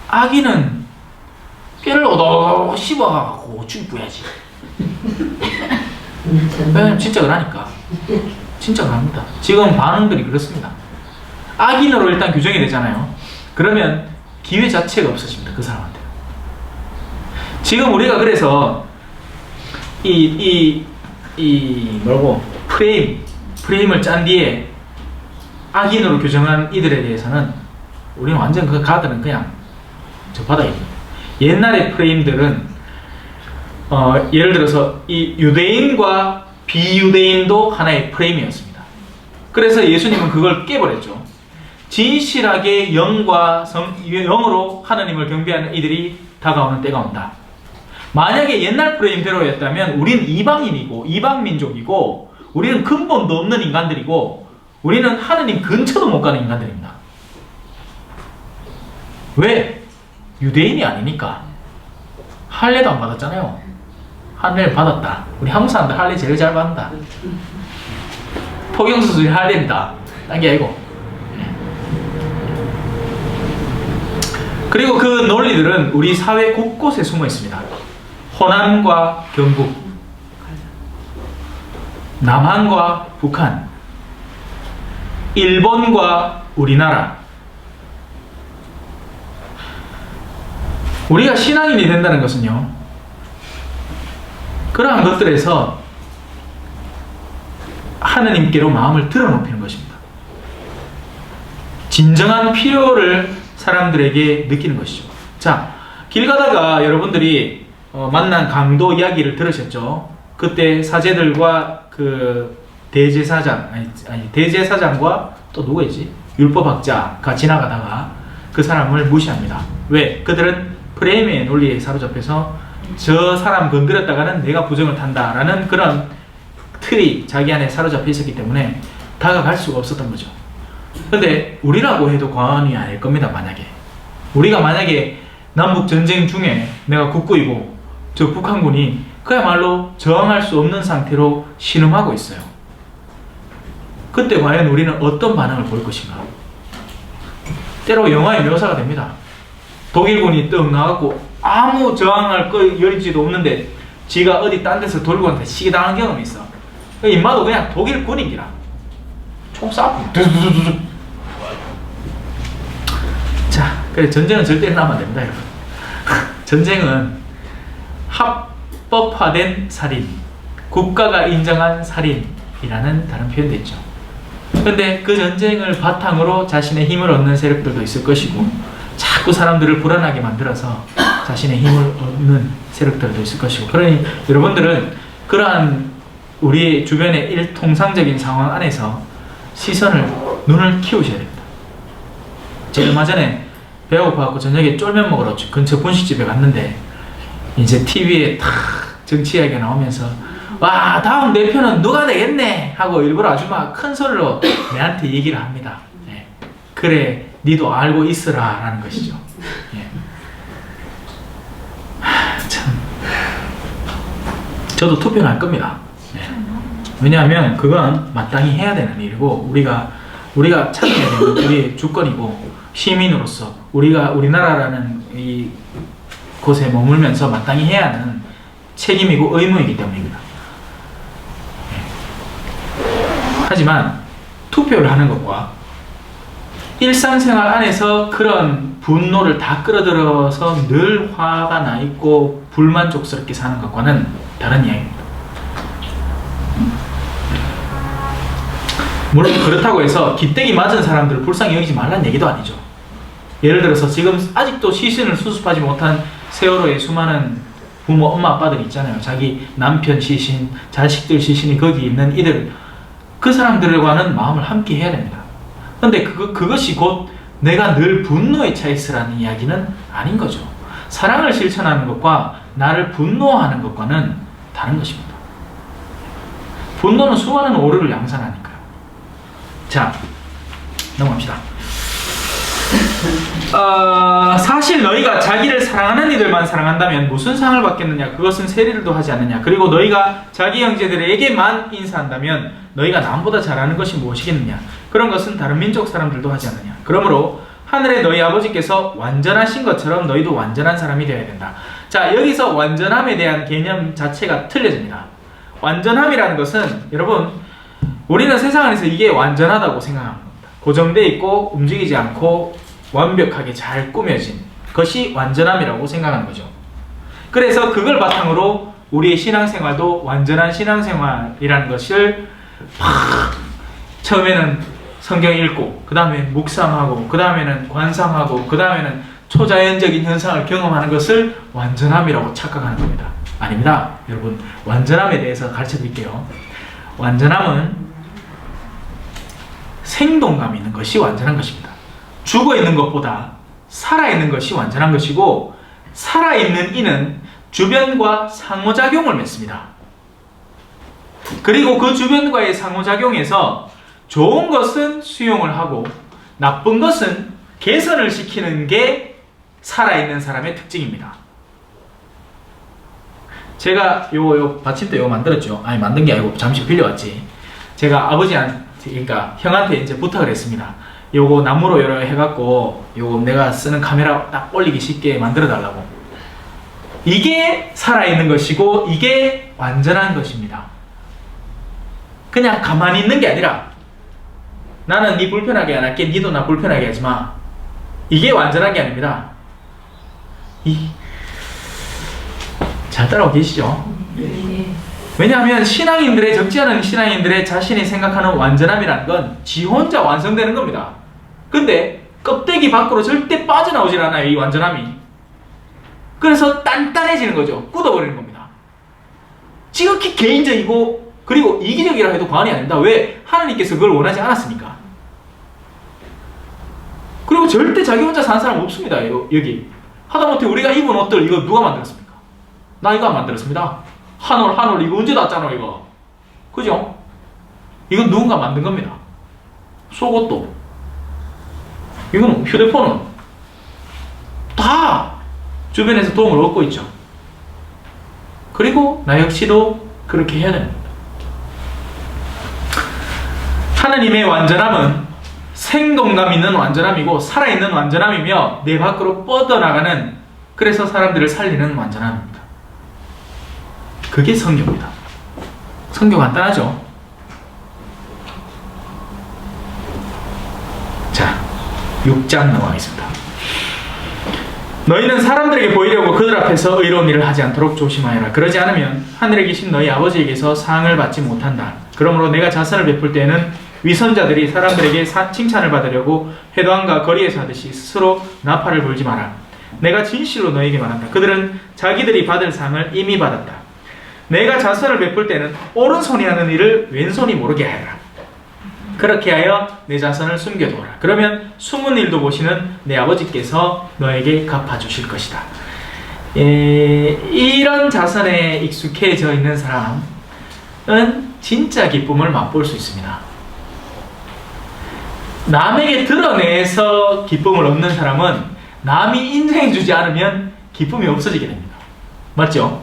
악인은 뼈를 얻어 씹어가고 죽여야지. 왜냐면 진짜 그러니까. 진짜 그럽니다. 지금 반응들이 그렇습니다. 악인으로 일단 규정이 되잖아요. 그러면 기회 자체가 없어집니다. 그 사람한테. 지금 우리가 그래서 프레임을 짠 뒤에 악인으로 규정한 이들에 대해서는 우리는 완전 그 가드는 그냥 저 바닥에 있는. 옛날의 프레임들은 예를 들어서 이 유대인과 비유대인도 하나의 프레임이었습니다. 그래서 예수님은 그걸 깨버렸죠. 진실하게 영으로 하나님을 경배하는 이들이 다가오는 때가 온다. 만약에 옛날 프레임대로였다면 우리는 이방인이고 이방민족이고 우리는 근본도 없는 인간들이고 우리는 하나님 근처도 못 가는 인간들입니다. 왜? 유대인이 아니니까. 할례도 안 받았잖아요. 할례를 받았다. 우리 한국 사람들 할례 제일 잘 받는다. 포경수술이 할례입니다. 딴 게 아니고. 그리고 그 논리들은 우리 사회 곳곳에 숨어 있습니다. 호남과 경북, 남한과 북한, 일본과 우리나라. 우리가 신앙인이 된다는 것은요, 그러한 것들에서 하나님께로 마음을 들어놓는 것입니다. 진정한 필요를 사람들에게 느끼는 것이죠. 자, 길 가다가 여러분들이 만난 강도 이야기를 들으셨죠? 그때 사제들과 그 대제사장과 또 누구였지? 율법학자가 지나가다가 그 사람을 무시합니다. 왜? 그들은 프레임의 논리에 사로잡혀서 저 사람 건드렸다가는 내가 부정을 탄다라는 그런 틀이 자기 안에 사로잡혀 있었기 때문에 다가갈 수가 없었던 거죠. 근데 우리라고 해도 과언이 아닐 겁니다. 우리가 만약에 남북 전쟁 중에 내가 국구이고 저 북한군이 그야말로 저항할 수 없는 상태로 신음하고 있어요. 그때 과연 우리는 어떤 반응을 보일 것인가? 때로 영화의 묘사가 됩니다. 독일군이 떡 나가고 아무 저항할 여지도 없는데 지가 어디 딴 데서 돌고 한테 시기당한 경험이 있어. 인마도 그냥 독일 군인기라 총 쏴. 자, 그래 전쟁은 절대 일어나면 안 됩니다, 여러분. 전쟁은 합법화된 살인, 국가가 인정한 살인이라는 다른 표현도 있죠. 근데 그 전쟁을 바탕으로 자신의 힘을 얻는 세력들도 있을 것이고 자꾸 사람들을 불안하게 만들어서 자신의 힘을 얻는 세력들도 있을 것이고, 그러니 여러분들은 그러한 우리 주변의 일통상적인 상황 안에서 눈을 키우셔야 됩니다. 제가 얼마 전에 배가 고파갖고 저녁에 쫄면 먹으러 근처 분식집에 갔는데 이제 TV에 탁 정치 이야기가 나오면서 와, 다음 내 편은 누가 되겠네 하고 일부러 아줌마가 큰 소리로 내한테 얘기를 합니다. 예. 그래, 니도 알고 있으라 라는 것이죠. 예. 저도 투표는 할 겁니다. 네. 왜냐하면 그건 마땅히 해야 되는 일이고 우리가 찾아야 되는 우리의 주권이고 시민으로서 우리나라라는 이 곳에 머물면서 마땅히 해야 하는 책임이고 의무이기 때문입니다. 하지만 투표를 하는 것과 일상생활 안에서 그런 분노를 다 끌어들여서 늘 화가 나 있고 불만족스럽게 사는 것과는 다른 이야기입니다. 물론 그렇다고 해서 기대기 맞은 사람들을 불쌍히 여기지 말라는 얘기도 아니죠. 예를 들어서 지금 아직도 시신을 수습하지 못한 세월호의 수많은 부모, 엄마, 아빠들 있잖아요. 자기 남편 시신, 자식들 시신이 거기 있는 이들, 그 사람들과는 마음을 함께 해야 됩니다. 근데 그것이 곧 내가 늘 분노에 차 있으라는 이야기는 아닌 거죠. 사랑을 실천하는 것과 나를 분노하는 것과는 다른 것입니다. 분노는 수많은 오류를 양산하니까요. 자, 넘어갑시다. 사실 너희가 자기를 사랑하는 이들만 사랑한다면 무슨 상을 받겠느냐? 그것은 세리들도 하지 않느냐? 그리고 너희가 자기 형제들에게만 인사한다면 너희가 남보다 잘하는 것이 무엇이겠느냐? 그런 것은 다른 민족 사람들도 하지 않느냐? 그러므로 하늘의 너희 아버지께서 완전하신 것처럼 너희도 완전한 사람이 되어야 된다. 자, 여기서 완전함에 대한 개념 자체가 틀려집니다. 완전함이라는 것은 여러분, 우리는 세상 안에서 이게 완전하다고 생각합니다. 고정되어 있고 움직이지 않고 완벽하게 잘 꾸며진 것이 완전함이라고 생각하는 거죠. 그래서 그걸 바탕으로 우리의 신앙생활도 완전한 신앙생활이라는 것을 처음에는 성경 읽고, 그 다음에 묵상하고, 그 다음에는 관상하고, 그 다음에는 초자연적인 현상을 경험하는 것을 완전함이라고 착각하는 겁니다. 아닙니다. 여러분, 완전함에 대해서 가르쳐 드릴게요. 완전함은 생동감 있는 것이 완전한 것입니다. 죽어있는 것보다 살아있는 것이 완전한 것이고, 살아있는 이는 주변과 상호작용을 맺습니다. 그리고 그 주변과의 상호작용에서 좋은 것은 수용을 하고 나쁜 것은 개선을 시키는 게 살아있는 사람의 특징입니다. 제가 요 받침대 요거 만들었죠. 아니, 만든 게 아니고 잠시 빌려왔지. 제가 아버지한테, 그러니까 형한테 이제 부탁을 했습니다. 요거 나무로 여러 해갖고 요거 내가 쓰는 카메라 딱 올리기 쉽게 만들어 달라고. 이게 살아있는 것이고 이게 완전한 것입니다. 그냥 가만히 있는 게 아니라 나는 네 불편하게 안 할게, 니도 나 불편하게 하지 마. 이게 완전한 게 아닙니다. 잘 따라오고 계시죠? 네. 왜냐하면 신앙인들의, 적지 않은 신앙인들의 자신이 생각하는 완전함이라는 건 지 혼자 완성되는 겁니다. 근데 껍데기 밖으로 절대 빠져나오질 않아요, 이 완전함이. 그래서 단단해지는 거죠. 굳어버리는 겁니다. 지극히 개인적이고 그리고 이기적이라 해도 과언이 아닙니다. 왜? 하나님께서 그걸 원하지 않았으니까. 그리고 절대 자기 혼자 사는 사람 없습니다. 여기 하다못해 우리가 입은 옷들 이거 누가 만들었습니까? 나 이거 안 만들었습니다. 한올 이거 언제 났잖아 이거. 그죠? 이건 누군가 만든 겁니다. 속옷도, 이건 휴대폰은 다 주변에서 도움을 얻고 있죠. 그리고 나 역시도 그렇게 해야 됩니다. 하나님의 완전함은 생동감 있는 완전함이고 살아있는 완전함이며 내 밖으로 뻗어나가는, 그래서 사람들을 살리는 완전함입니다. 그게 성경입니다. 성경 간단하죠? 자, 6장 넘어가겠습니다. 너희는 사람들에게 보이려고 그들 앞에서 의로운 일을 하지 않도록 조심하여라. 그러지 않으면 하늘에 계신 너희 아버지에게서 상을 받지 못한다. 그러므로 내가 자선을 베풀 때에는 위선자들이 사람들에게 칭찬을 받으려고 회당과 거리에서 하듯이 스스로 나팔을 불지 마라. 내가 진실로 너희에게 말한다. 그들은 자기들이 받을 상을 이미 받았다. 내가 자선을 베풀 때는 오른손이 하는 일을 왼손이 모르게 하여라. 그렇게 하여 내 자선을 숨겨두어라. 그러면 숨은 일도 보시는 내 아버지께서 너에게 갚아주실 것이다. 이런 자선에 익숙해져 있는 사람은 진짜 기쁨을 맛볼 수 있습니다. 남에게 드러내서 기쁨을 얻는 사람은 남이 인정해주지 않으면 기쁨이 없어지게 됩니다. 맞죠?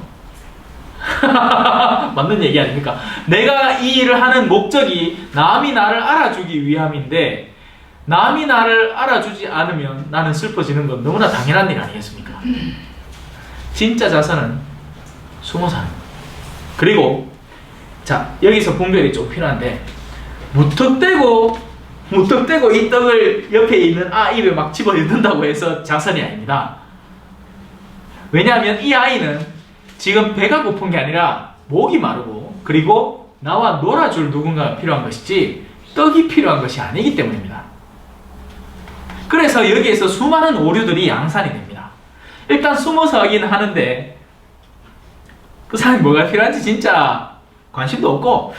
맞는 얘기 아닙니까? 내가 이 일을 하는 목적이 남이 나를 알아주기 위함인데 남이 나를 알아주지 않으면 나는 슬퍼지는 건 너무나 당연한 일 아니겠습니까? 진짜 자선은 숨어 사는 거예요. 그리고 자, 여기서 분별이 좀 필요한데 무턱대고 이 떡을 옆에 있는 입에 막 집어넣는다고 해서 자선이 아닙니다. 왜냐하면 이 아이는 지금 배가 고픈 게 아니라 목이 마르고 그리고 나와 놀아줄 누군가가 필요한 것이지 떡이 필요한 것이 아니기 때문입니다. 그래서 여기에서 수많은 오류들이 양산이 됩니다. 일단 숨어서 하긴 하는데 그 사람이 뭐가 필요한지 진짜 관심도 없고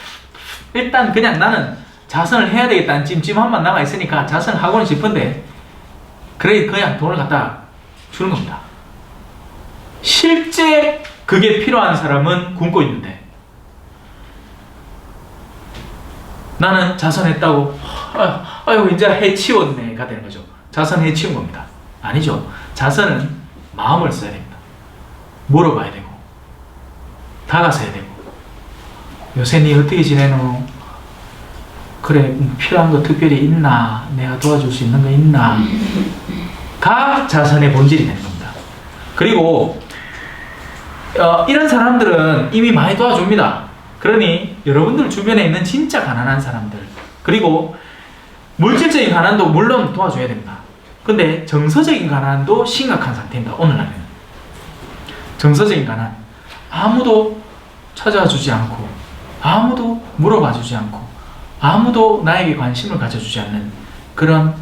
일단 그냥 나는 자선을 해야 되겠다는 찜찜함만 남아있으니까 자선을 하고는 싶은데 그래 그냥 돈을 갖다 주는 겁니다. 실제 그게 필요한 사람은 굶고 있는데 나는 자선했다고 아유 이제 해치웠네가 되는 거죠. 자선 해치운 겁니다. 아니죠. 자선은 마음을 써야 됩니다. 물어봐야 되고 다가서야 되고 요새 니 어떻게 지내노? 그래 필요한 거 특별히 있나? 내가 도와줄 수 있는 거 있나? 가 자선의 본질이 되는 겁니다. 그리고 이런 사람들은 이미 많이 도와줍니다. 그러니 여러분들 주변에 있는 진짜 가난한 사람들 그리고 물질적인 가난도 물론 도와줘야 됩니다. 근데 정서적인 가난도 심각한 상태입니다. 오늘날에는 정서적인 가난 아무도 찾아와 주지 않고 아무도 물어봐 주지 않고 아무도 나에게 관심을 가져주지 않는 그런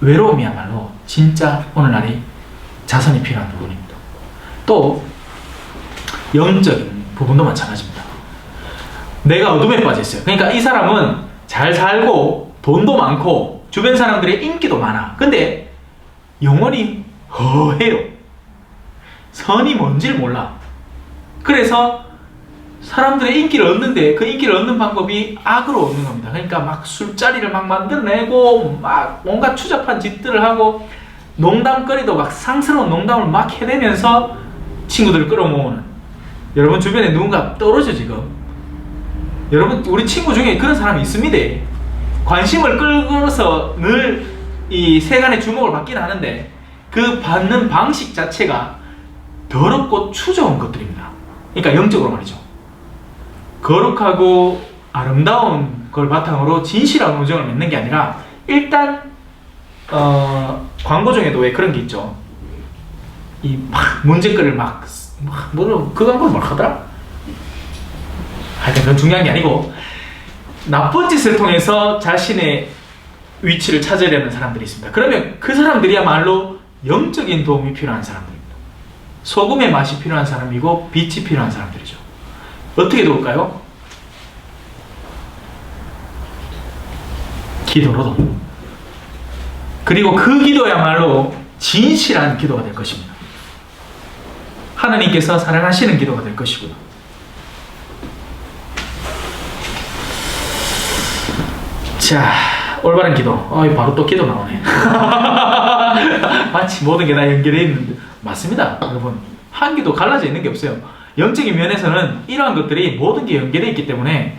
외로움이야말로 진짜 오늘날이 자선이 필요한 부분입니다. 또 영적인 부분도 마찬가지입니다. 내가 어둠에 빠져있어요. 그러니까 이 사람은 잘 살고 돈도 많고 주변 사람들의 인기도 많아. 근데 영혼이 허해요. 선이 뭔지를 몰라. 그래서 사람들의 인기를 얻는데 그 인기를 얻는 방법이 악으로 얻는 겁니다. 그러니까 막 술자리를 막 만들어내고 막 온갖 추잡한 짓들을 하고 농담거리도 막 상스러운 농담을 막 해대면서 친구들을 끌어모으는 여러분 주변에 누군가 떨어져 지금 여러분 우리 친구 중에 그런 사람이 있습니다. 관심을 끌어서 늘 이 세간의 주목을 받긴 하는데 그 받는 방식 자체가 더럽고 추저운 것들입니다. 그러니까 영적으로 말이죠. 거룩하고 아름다운 걸 바탕으로 진실한 우정을 맺는 게 아니라 일단 광고 중에도 왜 그런 게 있죠. 이 막 문제거리를 그 광고를 뭘 하더라? 하여튼 그건 중요한 게 아니고 나쁜 짓을 통해서 자신의 위치를 찾으려는 사람들이 있습니다. 그러면 그 사람들이야말로 영적인 도움이 필요한 사람들입니다. 소금의 맛이 필요한 사람이고 빛이 필요한 사람들이죠. 어떻게 도울까요? 기도로도. 그리고 그 기도야말로 진실한 기도가 될 것입니다. 하나님께서 사랑하시는 기도가 될 것이고요. 자, 올바른 기도. 바로 또 기도 나오네. 마치 모든 게 다 연결되어 있는데. 맞습니다, 여러분. 한 기도 갈라져 있는 게 없어요. 영적인 면에서는 이러한 것들이 모든 게 연결되어 있기 때문에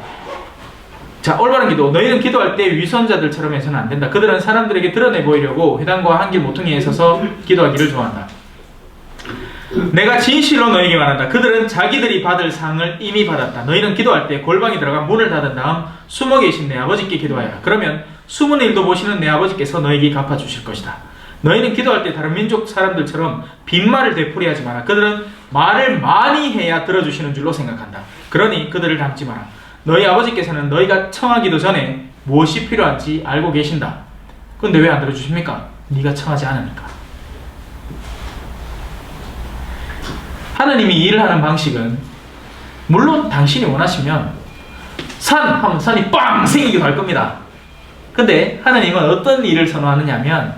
자, 올바른 기도. 너희는 기도할 때 위선자들처럼 해서는 안 된다. 그들은 사람들에게 드러내 보이려고 회당과 한길 모퉁이에 서서 기도하기를 좋아한다. 내가 진실로 너희에게 말한다. 그들은 자기들이 받을 상을 이미 받았다. 너희는 기도할 때 골방에 들어가 문을 닫은 다음 숨어 계신 내 아버지께 기도하여라. 그러면 숨은 일도 보시는 내 아버지께서 너희에게 갚아주실 것이다. 너희는 기도할 때 다른 민족 사람들처럼 빈말을 되풀이하지 마라. 그들은 말을 많이 해야 들어주시는 줄로 생각한다. 그러니 그들을 닮지 마라. 너희 아버지께서는 너희가 청하기도 전에 무엇이 필요한지 알고 계신다. 근데 왜 안 들어주십니까? 네가 청하지 않으니까. 하나님이 일을 하는 방식은 물론 당신이 원하시면 산 하면 산이 빵 생기기도 할 겁니다. 근데 하나님은 어떤 일을 선호하느냐 하면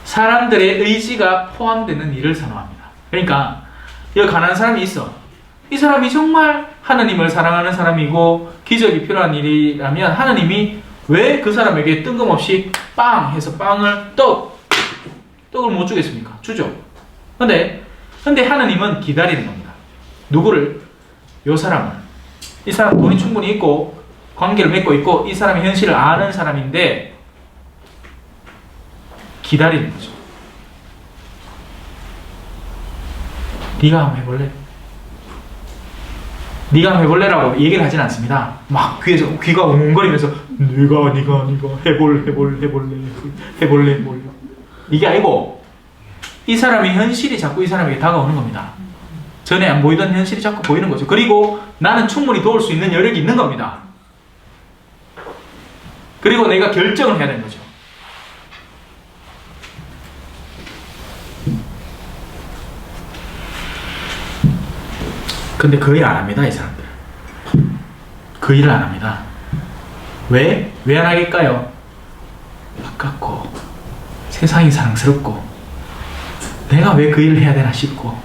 사람들의 의지가 포함되는 일을 선호합니다. 그러니까 여기 가난한 사람이 있어. 이 사람이 정말 하나님을 사랑하는 사람이고 기적이 필요한 일이라면 하나님이 왜 그 사람에게 뜬금없이 빵 해서 떡을 못 주겠습니까? 주죠. 근데 하나님은 기다리는 겁니다. 누구를? 요 사람은 이 사람 돈이 충분히 있고 관계를 맺고 있고 이 사람의 현실을 아는 사람인데 기다리는 거죠. 네가 한번 해볼래? 네가 한번 해볼래라고 얘기를 하진 않습니다. 막 귀가 웅웅거리면서 네가 해볼래. 이게 아니고 이 사람의 현실이 자꾸 이 사람에게 다가오는 겁니다. 전에 안 보이던 현실이 자꾸 보이는 거죠. 그리고 나는 충분히 도울 수 있는 여력이 있는 겁니다. 그리고 내가 결정을 해야 되는 거죠. 근데 그 일 안 합니다, 이 사람들. 그 일을 안 합니다. 왜? 왜 안 하겠까요? 아깝고, 세상이 사랑스럽고, 내가 왜 그 일을 해야 되나 싶고.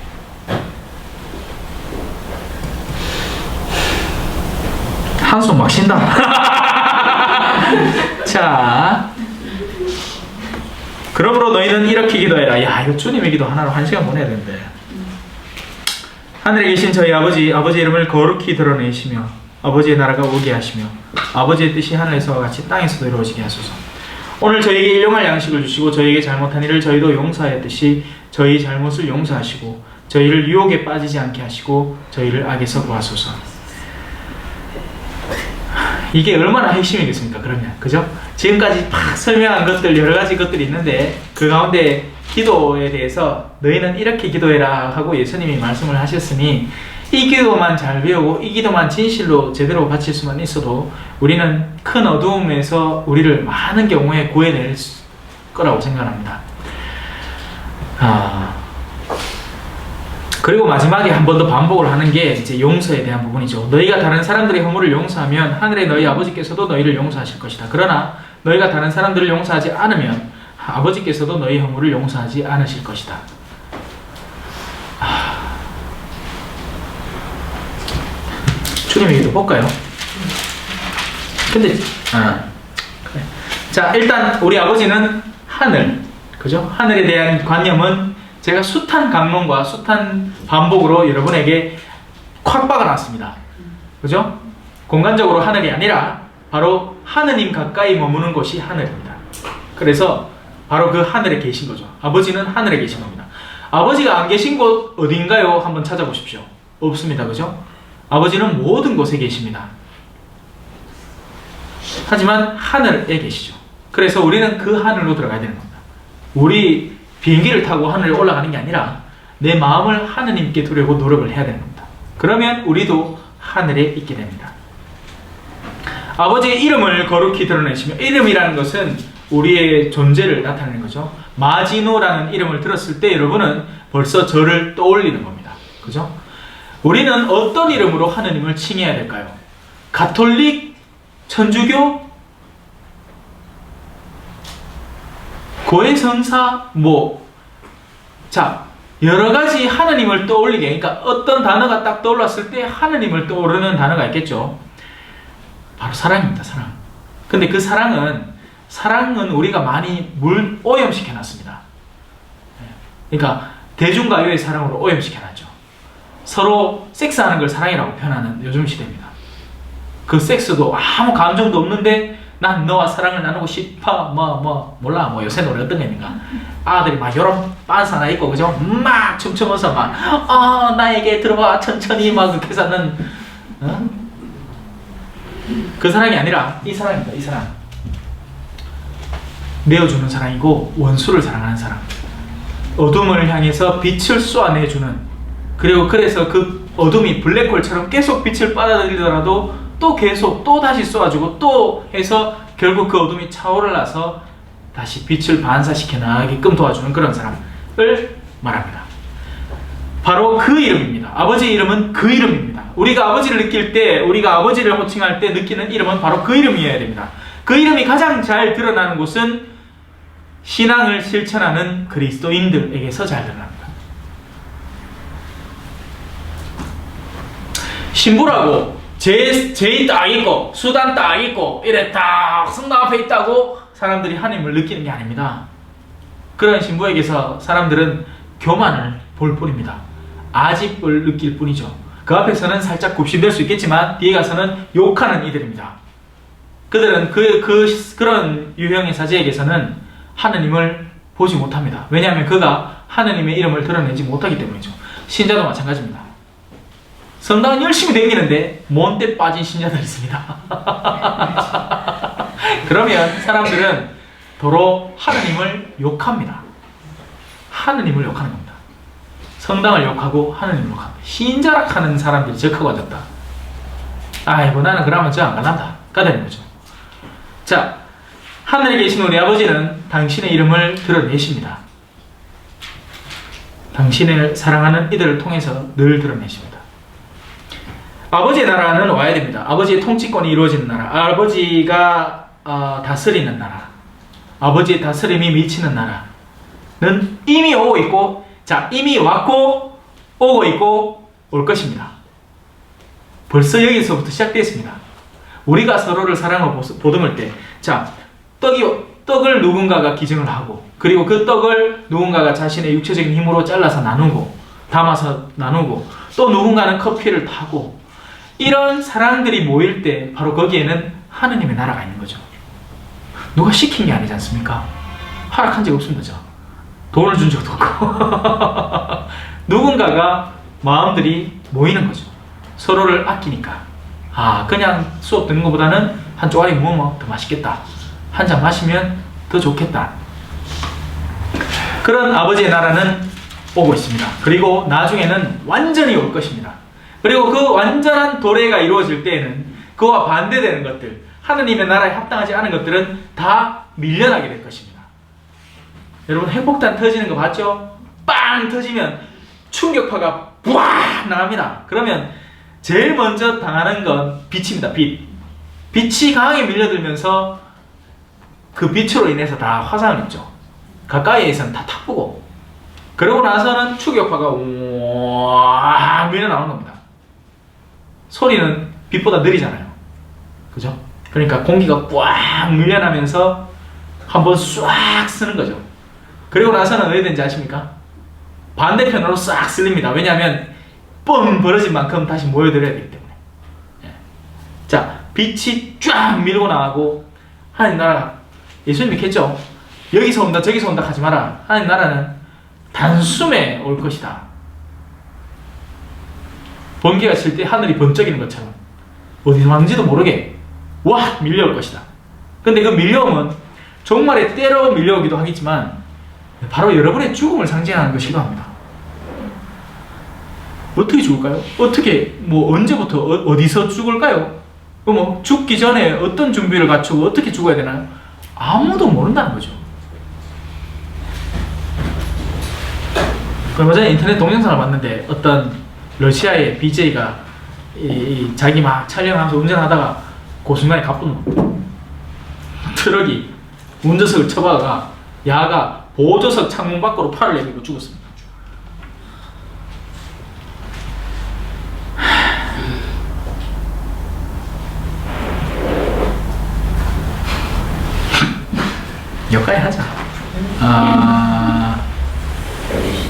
한숨 막 쉰다. 자, 그러므로 너희는 이렇게 기도해라. 야, 이거 주님의 기도 하나로 1시간 보내야 되는데. 하늘에 계신 저희 아버지, 아버지의 이름을 거룩히 드러내시며 아버지의 나라가 오게 하시며 아버지의 뜻이 하늘에서와 같이 땅에서도 이루어지게 하소서. 오늘 저희에게 일용할 양식을 주시고 저희에게 잘못한 일을 저희도 용서하였듯이 저희 잘못을 용서하시고 저희를 유혹에 빠지지 않게 하시고 저희를 악에서 구하소서. 이게 얼마나 핵심이겠습니까? 그러면 그죠? 지금까지 막 설명한 것들 여러 가지 것들이 있는데 그 가운데 기도에 대해서 너희는 이렇게 기도해라 하고 예수님이 말씀을 하셨으니 이 기도만 잘 배우고 이 기도만 진실로 제대로 바칠 수만 있어도 우리는 큰 어두움에서 우리를 많은 경우에 구해낼 거라고 생각합니다. 그리고 마지막에 한 번 더 반복을 하는 게 이제 용서에 대한 부분이죠. 너희가 다른 사람들의 허물을 용서하면 하늘의 너희 아버지께서도 너희를 용서하실 것이다. 그러나 너희가 다른 사람들을 용서하지 않으면 아버지께서도 너희 허물을 용서하지 않으실 것이다. 주님의 기도 볼까요? 근데 그래. 자, 일단 우리 아버지는 하늘, 그죠? 하늘에 대한 관념은 제가 숱한 강론과 숱한 반복으로 여러분에게 콱 박아놨습니다. 그죠? 공간적으로 하늘이 아니라 바로 하느님 가까이 머무는 곳이 하늘입니다. 그래서 바로 그 하늘에 계신 거죠. 아버지는 하늘에 계신 겁니다. 아버지가 안 계신 곳 어딘가요? 한번 찾아보십시오. 없습니다. 그죠? 아버지는 모든 곳에 계십니다. 하지만 하늘에 계시죠. 그래서 우리는 그 하늘로 들어가야 되는 겁니다. 우리 비행기를 타고 하늘에 올라가는 게 아니라 내 마음을 하느님께 두려고 노력을 해야 되는 겁니다. 그러면 우리도 하늘에 있게 됩니다. 아버지의 이름을 거룩히 드러내시며, 이름이라는 것은 우리의 존재를 나타내는 거죠. 마지노라는 이름을 들었을 때 여러분은 벌써 저를 떠올리는 겁니다. 그죠? 우리는 어떤 이름으로 하느님을 칭해야 될까요? 가톨릭, 천주교, 고해성사, 자, 여러 가지 하느님을 떠올리게, 그러니까 어떤 단어가 딱 떠올랐을 때 하느님을 떠오르는 단어가 있겠죠. 바로 사랑입니다, 사랑. 근데 그 사랑은 우리가 많이 오염시켜 놨습니다. 그러니까 대중가요의 사랑으로 오염시켜 놨죠. 서로 섹스하는 걸 사랑이라고 표현하는 요즘 시대입니다. 그 섹스도 아무 감정도 없는데 난 너와 사랑을 나누고 싶어 몰라 요새 노래 어떤 게 있는가. 아들이 막 요런 빤스 하나 입고 그죠? 막 춤추면서 막 나에게 들어와 천천히 막 그렇게 사는 그 사랑이 아니라 이 사랑입니다. 이 사랑. 내어주는 사랑이고 원수를 사랑하는 사랑. 어둠을 향해서 빛을 쏘아내주는, 그리고 그래서 그 어둠이 블랙홀처럼 계속 빛을 빨아들이더라도 또 계속 또 다시 쏘아주고 또 해서 결국 그 어둠이 차오르나서 다시 빛을 반사시켜 나가게끔 도와주는 그런 사람을 말합니다. 바로 그 이름입니다. 아버지의 이름은 그 이름입니다. 우리가 아버지를 느낄 때, 우리가 아버지를 호칭할 때 느끼는 이름은 바로 그 이름이어야 됩니다. 그 이름이 가장 잘 드러나는 곳은 신앙을 실천하는 그리스도인들에게서 잘 드러납니다. 신부라고 제의 딱 있고 수단 딱 있고 이래 딱 성당 앞에 있다고 사람들이 하나님을 느끼는 게 아닙니다. 그런 신부에게서 사람들은 교만을 볼 뿐입니다. 아집을 느낄 뿐이죠. 그 앞에서는 살짝 굽신될 수 있겠지만 뒤에 가서는 욕하는 이들입니다. 그들은 그런 유형의 사제에게서는 하느님을 보지 못합니다. 왜냐하면 그가 하느님의 이름을 드러내지 못하기 때문이죠. 신자도 마찬가지입니다. 성당은 열심히 다니는데 먼데 빠진 신자들이 있습니다. 그러면 사람들은 도로 하느님을 욕합니다. 하느님을 욕하는 겁니다. 성당을 욕하고 하느님을 욕합니다. 신자락하는 사람들이 적하고 앉았다. 아이고 나는 그러면 저 안 갈란다. 까다는 거죠. 자, 하늘에 계신 우리 아버지는 당신의 이름을 드러내십니다. 당신을 사랑하는 이들을 통해서 늘 드러내십니다. 아버지의 나라는 와야 됩니다. 아버지의 통치권이 이루어지는 나라, 아버지가 다스리는 나라, 아버지의 다스림이 미치는 나라는 이미 오고 있고, 자, 이미 왔고 오고 있고 올 것입니다. 벌써 여기서부터 시작됐습니다. 우리가 서로를 사랑하고 보듬을 때, 자, 떡을 누군가가 기증을 하고, 그리고 그 떡을 누군가가 자신의 육체적인 힘으로 잘라서 나누고, 담아서 나누고, 또 누군가는 커피를 타고, 이런 사람들이 모일 때 바로 거기에는 하느님의 나라가 있는 거죠. 누가 시킨 게 아니지 않습니까? 허락한 적 없습니다. 저. 돈을 준 적도 없고 누군가가 마음들이 모이는 거죠. 서로를 아끼니까. 아, 그냥 수업 듣는 것보다는 한 쪼가리 먹으면 더 맛있겠다. 한 잔 마시면 더 좋겠다. 그런 아버지의 나라는 오고 있습니다. 그리고 나중에는 완전히 올 것입니다. 그리고 그 완전한 도래가 이루어질 때에는 그와 반대되는 것들, 하느님의 나라에 합당하지 않은 것들은 다 밀려나게 될 것입니다. 여러분, 핵폭탄 터지는 거 봤죠? 빵 터지면 충격파가 부악 나갑니다. 그러면 제일 먼저 당하는 건 빛입니다. 빛이 강하게 밀려들면서 그 빛으로 인해서 다 화상을 입죠. 가까이에서는 다 타쁘고, 그러고 나서는 충격파가 우와 밀려 나오는 겁니다. 소리는 빛보다 느리잖아요. 그죠? 그러니까 공기가 꽉 밀려나면서 한번 싹 쓰는 거죠. 그리고 나서는 어디 된지 아십니까? 반대편으로 싹 쓸립니다. 왜냐하면 뻥 벌어진 만큼 다시 모여들어야 되기 때문에. 예. 자, 빛이 쫙 밀고 나가고, 하나님 나라, 예수님 믿겠죠? 여기서 온다 저기서 온다 하지 마라. 하나님 나라는 단숨에 올 것이다. 번개가 칠 때 하늘이 번쩍이는 것처럼 어디서 왔는지도 모르게 와 밀려올 것이다. 근데 그 밀려오면 종말에 때로 밀려오기도 하겠지만 바로 여러분의 죽음을 상징하는 것이기도 합니다. 어떻게 죽을까요? 어떻게, 언제부터 어디서 죽을까요? 죽기 전에 어떤 준비를 갖추고 어떻게 죽어야 되나요? 아무도 모른다는 거죠. 얼마 전에 인터넷 동영상을 봤는데 어떤 러시아의 BJ가 자기 막 촬영하면서 운전하다가 그 순간에 가쁜 트럭이 운전석을 쳐박아가 야가 보조석 창문 밖으로 팔을 내밀고 죽었습니다. 여기까지 하자.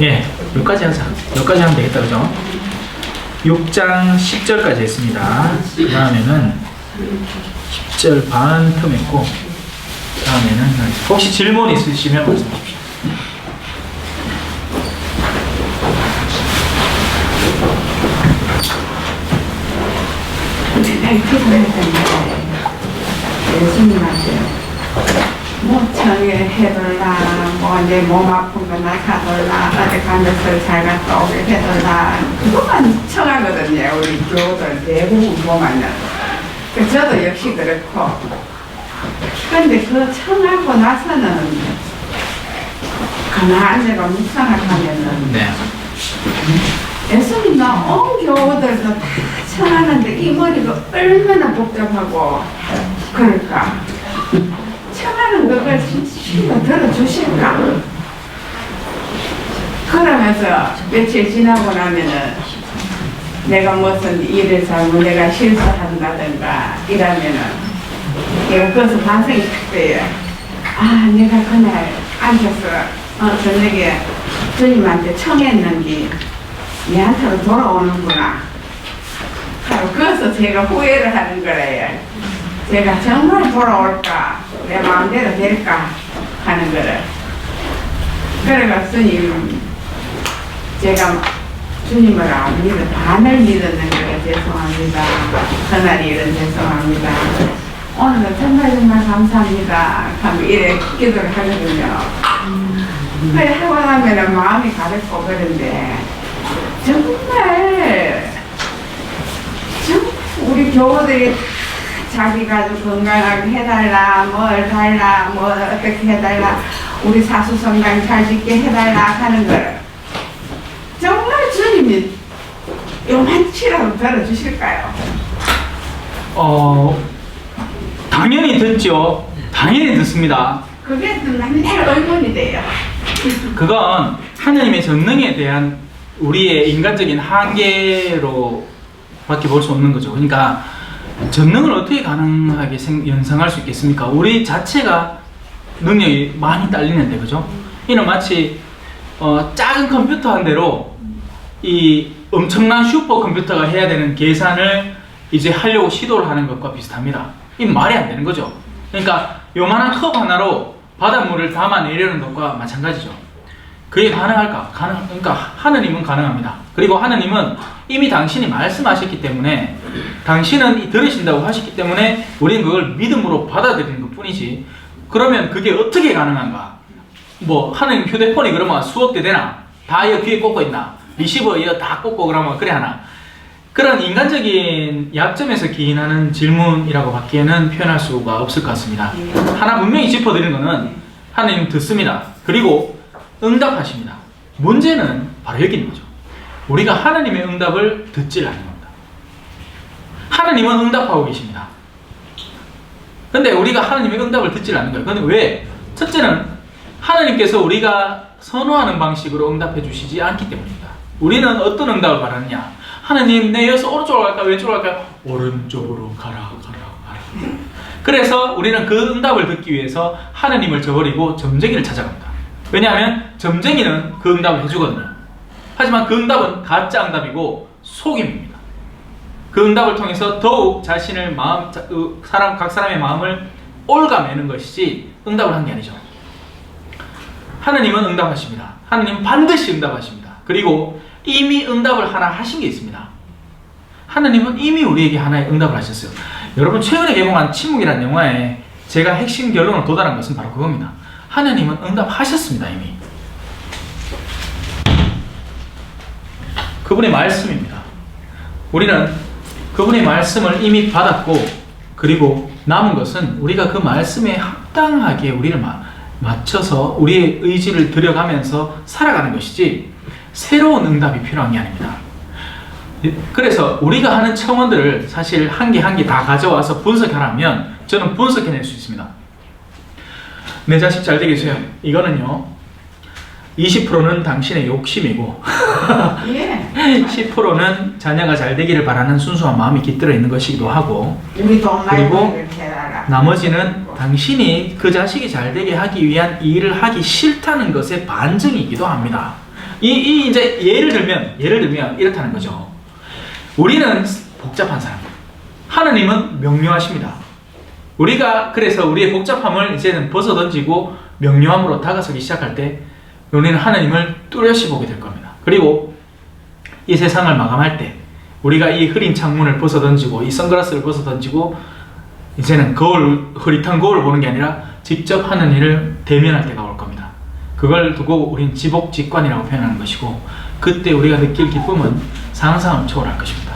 예, 여기까지 하자. 여기까지 하면 되겠다, 그죠? 6장 10절까지 했습니다. 그 다음에는 10절 반 틈 했고, 그 다음에는 혹시 질문 있으시면 말씀해 주십시오. 예수님한테 청에 해달라, 내 몸 아픈 거 나가달라, 어디 가면서 잘 갔다 오게 해달라, 그것만 청하거든요. 우리 교우들 대부분 보면은. 저도 역시 그렇고. 근데 그 청하고 나서는 가만한 데가 묵상을 하면은 네. 예수님 온 교우들도 다 청하는데 이 머리가 얼마나 복잡하고 그럴까. 청하는 그걸 신경 들어주실까? 그러면서 며칠 지나고 나면은 내가 무슨 일을 잘못 내가 실수한다든가 이러면은 그것을 반성이 탁 돼요. 아, 내가 그날 앉아서 저녁에 주님한테 청했는 게 내한테로 돌아오는구나. 그래서 제가 후회를 하는 거래요. 제가 정말 돌아올까, 내 마음대로 될까 하는 거를. 그래가 스님, 제가 주님을 안 믿어, 반을 믿었는 거라 죄송합니다. 그날 일은 죄송합니다. 오늘은 정말 정말 감사합니다. 하면 이래 기도를 하거든요. 그래 하고 나면은 마음이 가볍고 그런데 정말 우리 교우들이 자기 가족 건강하게 해달라, 뭘 달라, 뭐 어떻게 해달라, 우리 사수 성당 잘 짓게 해달라 하는 거를 정말 주님이 요만치라도 들어주실까요? 당연히 듣죠. 당연히 듣습니다. 그게 맨날 의문이 돼요. 그건 하나님의 전능에 대한 우리의 인간적인 한계로 밖에 볼 수 없는 거죠. 그러니까 전능을 어떻게 가능하게 연상할 수 있겠습니까? 우리 자체가 능력이 많이 딸리는데, 그죠? 이는 마치 작은 컴퓨터 한 대로 이 엄청난 슈퍼 컴퓨터가 해야 되는 계산을 이제 하려고 시도를 하는 것과 비슷합니다. 이 말이 안 되는 거죠. 그러니까 요만한 컵 하나로 바닷물을 담아내려는 것과 마찬가지죠. 그게 가능할까? 그러니까 하느님은 가능합니다. 그리고 하느님은 이미 당신이 말씀하셨기 때문에, 당신은 들으신다고 하셨기 때문에 우리는 그걸 믿음으로 받아들이는 것 뿐이지, 그러면 그게 어떻게 가능한가? 뭐 하느님 휴대폰이 그러면 수억 대 되나? 다 이어 귀에 꽂고 있나? 리시버 이어 다 꽂고 그러면 그래 하나? 그런 인간적인 약점에서 기인하는 질문이라고 밖에는 표현할 수가 없을 것 같습니다. 하나 분명히 짚어드리는 것은 하느님 듣습니다. 그리고 응답하십니다. 문제는 바로 여기 있는 거죠. 우리가 하느님의 응답을 듣질 않는 겁니다. 하느님은 응답하고 계십니다. 근데 우리가 하느님의 응답을 듣질 않는 거예요. 근데 왜? 첫째는 하느님께서 우리가 선호하는 방식으로 응답해 주시지 않기 때문입니다. 우리는 어떤 응답을 바라느냐? 하느님, 내 이어서 오른쪽으로 갈까? 왼쪽으로 갈까? 오른쪽으로 가라. 그래서 우리는 그 응답을 듣기 위해서 하느님을 저버리고 점쟁이를 찾아갑니다. 왜냐하면 점쟁이는 그 응답을 해주거든요. 하지만 그 응답은 가짜 응답이고 속임입니다. 그 응답을 통해서 더욱 자신의 마음, 각 사람의 마음을 올가매는 것이지 응답을 한 게 아니죠. 하느님은 응답하십니다. 하느님은 반드시 응답하십니다. 그리고 이미 응답을 하나 하신 게 있습니다. 하느님은 이미 우리에게 하나의 응답을 하셨어요. 여러분, 최근에 개봉한 침묵이라는 영화에 제가 핵심 결론을 도달한 것은 바로 그겁니다. 하느님은 응답하셨습니다. 이미. 그분의 말씀입니다. 우리는 그분의 말씀을 이미 받았고, 그리고 남은 것은 우리가 그 말씀에 합당하게 우리를 맞춰서 우리의 의지를 들여가면서 살아가는 것이지 새로운 응답이 필요한 게 아닙니다. 그래서 우리가 하는 청원들을 사실 한 개 한 개 다 가져와서 분석하라면 저는 분석해낼 수 있습니다. 내 자식 잘 되게 해주세요. 이거는요, 20%는 당신의 욕심이고 10%는 자녀가 잘 되기를 바라는 순수한 마음이 깃들어 있는 것이기도 하고, 그리고 나머지는 당신이 그 자식이 잘 되게 하기 위한 일을 하기 싫다는 것의 반증이기도 합니다. 이제 예를 들면 이렇다는 거죠. 우리는 복잡한 사람, 하느님은 명료하십니다. 우리가 그래서 우리의 복잡함을 이제는 벗어던지고 명료함으로 다가서기 시작할 때 우리는 하느님을 뚜렷이 보게 될 겁니다. 그리고 이 세상을 마감할 때 우리가 이 흐린 창문을 벗어던지고 이 선글라스를 벗어던지고 이제는 흐릿한 거울을 보는 게 아니라 직접 하느님을 대면할 때가 올 겁니다. 그걸 두고 우린 지복직관이라고 표현하는 것이고, 그때 우리가 느낄 기쁨은 상상을 초월할 것입니다.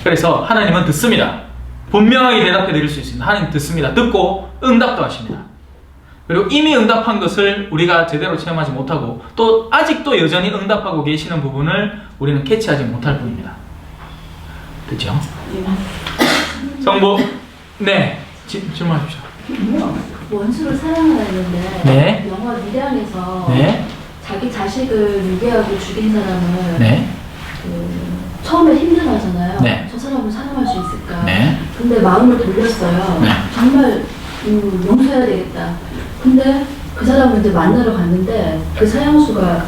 그래서 하나님은 듣습니다. 분명하게 대답해 드릴 수 있습니다. 하나님 듣습니다. 듣고 응답도 하십니다. 그리고 이미 응답한 것을 우리가 제대로 체험하지 못하고 또 아직도 여전히 응답하고 계시는 부분을 우리는 캐치하지 못할 뿐입니다. 그렇죠? 성부, 네, 질문하십시오. 원수를 사랑하라는데, 네. 영화 미량에서 네. 자기 자식을 유괴하고 죽인 사람을 네. 처음에 힘들어하잖아요. 네. 저 사람을 사랑할 수 있을까? 네. 근데 마음을 돌렸어요. 네. 정말 용서해야 되겠다. 근데 그 사람을 이제 만나러 갔는데 그 사형수가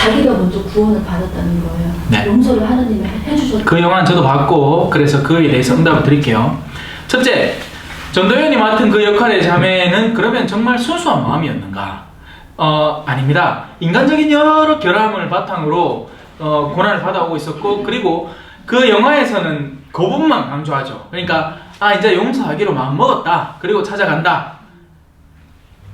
자기가 먼저 구원을 받았다는 거예요. 네. 용서를 하나님이 해주셨다. 그 영화는 저도 봤고 그래서 그에 대해서 응답을 드릴게요. 첫째, 전도연이 맡은 그 역할의 자매는 그러면 정말 순수한 마음이었는가? 아닙니다. 인간적인 여러 결함을 바탕으로 고난을 받아오고 있었고, 그리고 그 영화에서는 그 부분만 강조하죠. 그러니까 이제 용서하기로 마음먹었다, 그리고 찾아간다.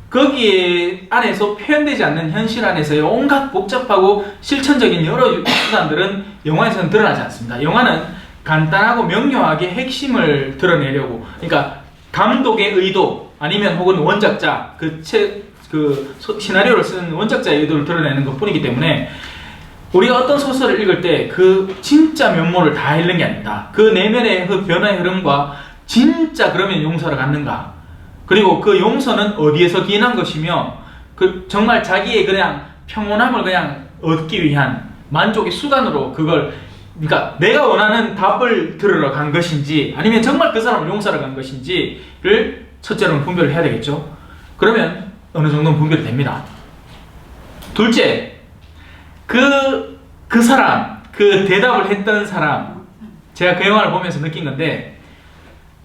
거기 안에서 표현되지 않는 현실 안에서의 온갖 복잡하고 실천적인 여러 수단들은 영화에서는 드러나지 않습니다. 영화는 간단하고 명료하게 핵심을 드러내려고, 그러니까 감독의 의도 아니면 혹은 원작자, 시나리오를 쓴 원작자의 의도를 드러내는 것 뿐이기 때문에 우리가 어떤 소설을 읽을 때 그 진짜 면모를 다 읽는 게 아닙니다. 그 내면의 그 변화의 흐름과 진짜 그러면 용서를 갖는가, 그리고 그 용서는 어디에서 기인한 것이며 그 정말 자기의 그냥 평온함을 그냥 얻기 위한 만족의 수단으로 그걸, 그러니까 내가 원하는 답을 들으러 간 것인지 아니면 정말 그 사람을 용서하러 간 것인지를 첫째로는 분별을 해야 되겠죠. 그러면 어느 정도는 분별이 됩니다. 둘째, 그 사람, 그 대답을 했던 사람, 제가 그 영화를 보면서 느낀 건데,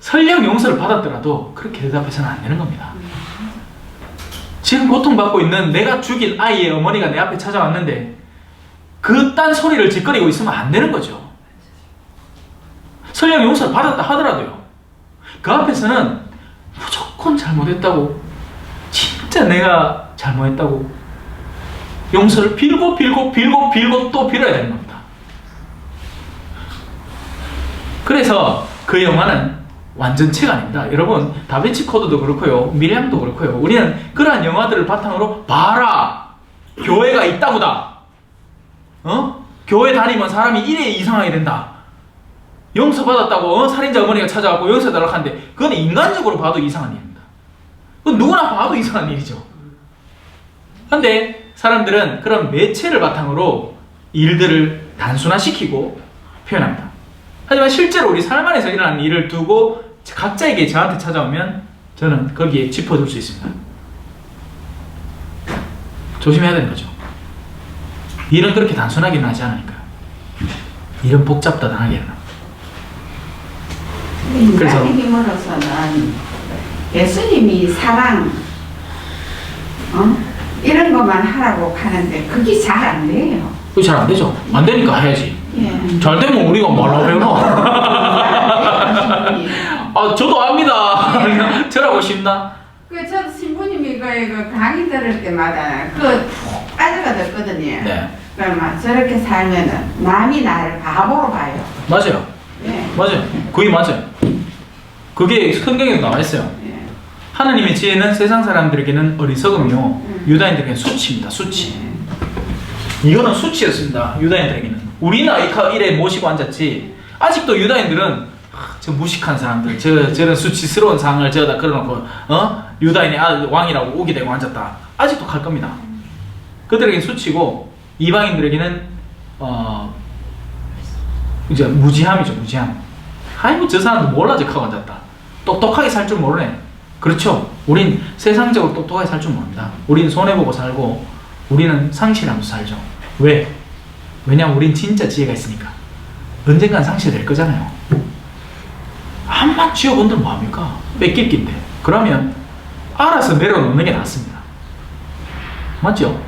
설령 용서를 받았더라도 그렇게 대답해서는 안 되는 겁니다. 지금 고통받고 있는 내가 죽인 아이의 어머니가 내 앞에 찾아왔는데 그딴 소리를 짓거리고 있으면 안 되는 거죠. 설령 용서를 받았다 하더라도요, 그 앞에서는 무조건 잘못했다고, 진짜 내가 잘못했다고 용서를 빌고 또 빌어야 되는 겁니다. 그래서 그 영화는 완전체가 아닙니다. 여러분, 다빈치 코드도 그렇고요, 미리암도 그렇고요, 우리는 그러한 영화들을 바탕으로 봐라, 교회가 있다고다, 교회 다니면 사람이 이래 이상하게 된다, 용서받았다고 살인자 어머니가 찾아왔고 용서해달라고 하는데 그건 인간적으로 봐도 이상한 일입니다. 그건 누구나 봐도 이상한 일이죠. 근데 사람들은 그런 매체를 바탕으로 일들을 단순화시키고 표현합니다. 하지만 실제로 우리 삶 안에서 일어나는 일을 두고 각자에게 저한테 찾아오면 저는 거기에 짚어줄 수 있습니다. 조심해야 되는 거죠. 일은 그렇게 단순하게 일어나지 않으니까요. 일은 복잡다단하게 일어납니다. 그래서 인간의 힘으로서는 예수님이 사랑, 이런 것만 하라고 하는데 그게 잘 안 돼요. 그게 잘 안 되죠. 안 되니까 해야지. 예. 잘 되면 우리가 말로 배우나? 저도 압니다. 저라고 싶나? 저도 신부님이 그 강의 들을 때마다 푹 빠져들거든요. 네. 그러면 저렇게 살면은 남이 나를 바보로 봐요. 맞아요. 예. 맞아요. 그게 맞아요. 그게 성경에 나와 있어요. 예. 하나님의 지혜는 세상 사람들에게는 어리석음이요, 유다인들에게는 수치입니다. 수치. 이거는 수치였습니다. 유다인들에게는. 우리나 이래 모시고 앉았지, 아직도 유다인들은 저 무식한 사람들, 저런 수치스러운 상을 저다 걸어놓고 유다인의 왕이라고 오게 되고 앉았다, 아직도 갈 겁니다. 그들에게는 수치고 이방인들에게는 이제 무지함이죠. 무지함. 아이고 저 사람도 몰라 저 하고 앉았다, 똑똑하게 살 줄 모르네. 그렇죠. 우린 세상적으로 똑똑하게 살 줄 모릅니다. 우린 손해보고 살고 우리는 상실하면서 살죠. 왜? 왜냐면 우린 진짜 지혜가 있으니까. 언젠간 상실될 거잖아요. 한번 쥐어본들 뭐합니까? 뺏길 낀데. 그러면 알아서 내려놓는 게 낫습니다. 맞죠?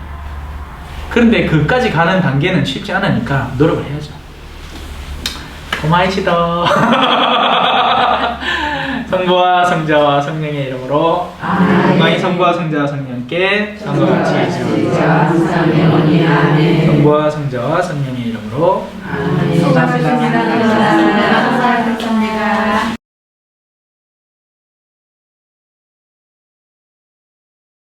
그런데 그까지 가는 단계는 쉽지 않으니까 노력을 해야죠. 고마이시다. 성부와 성자와 성령의 이름으로 영광이 성부와 성자와 성령께 성같이 성부와 성자와 성령의 이름으로 수고하셨습니다. 감사합니다.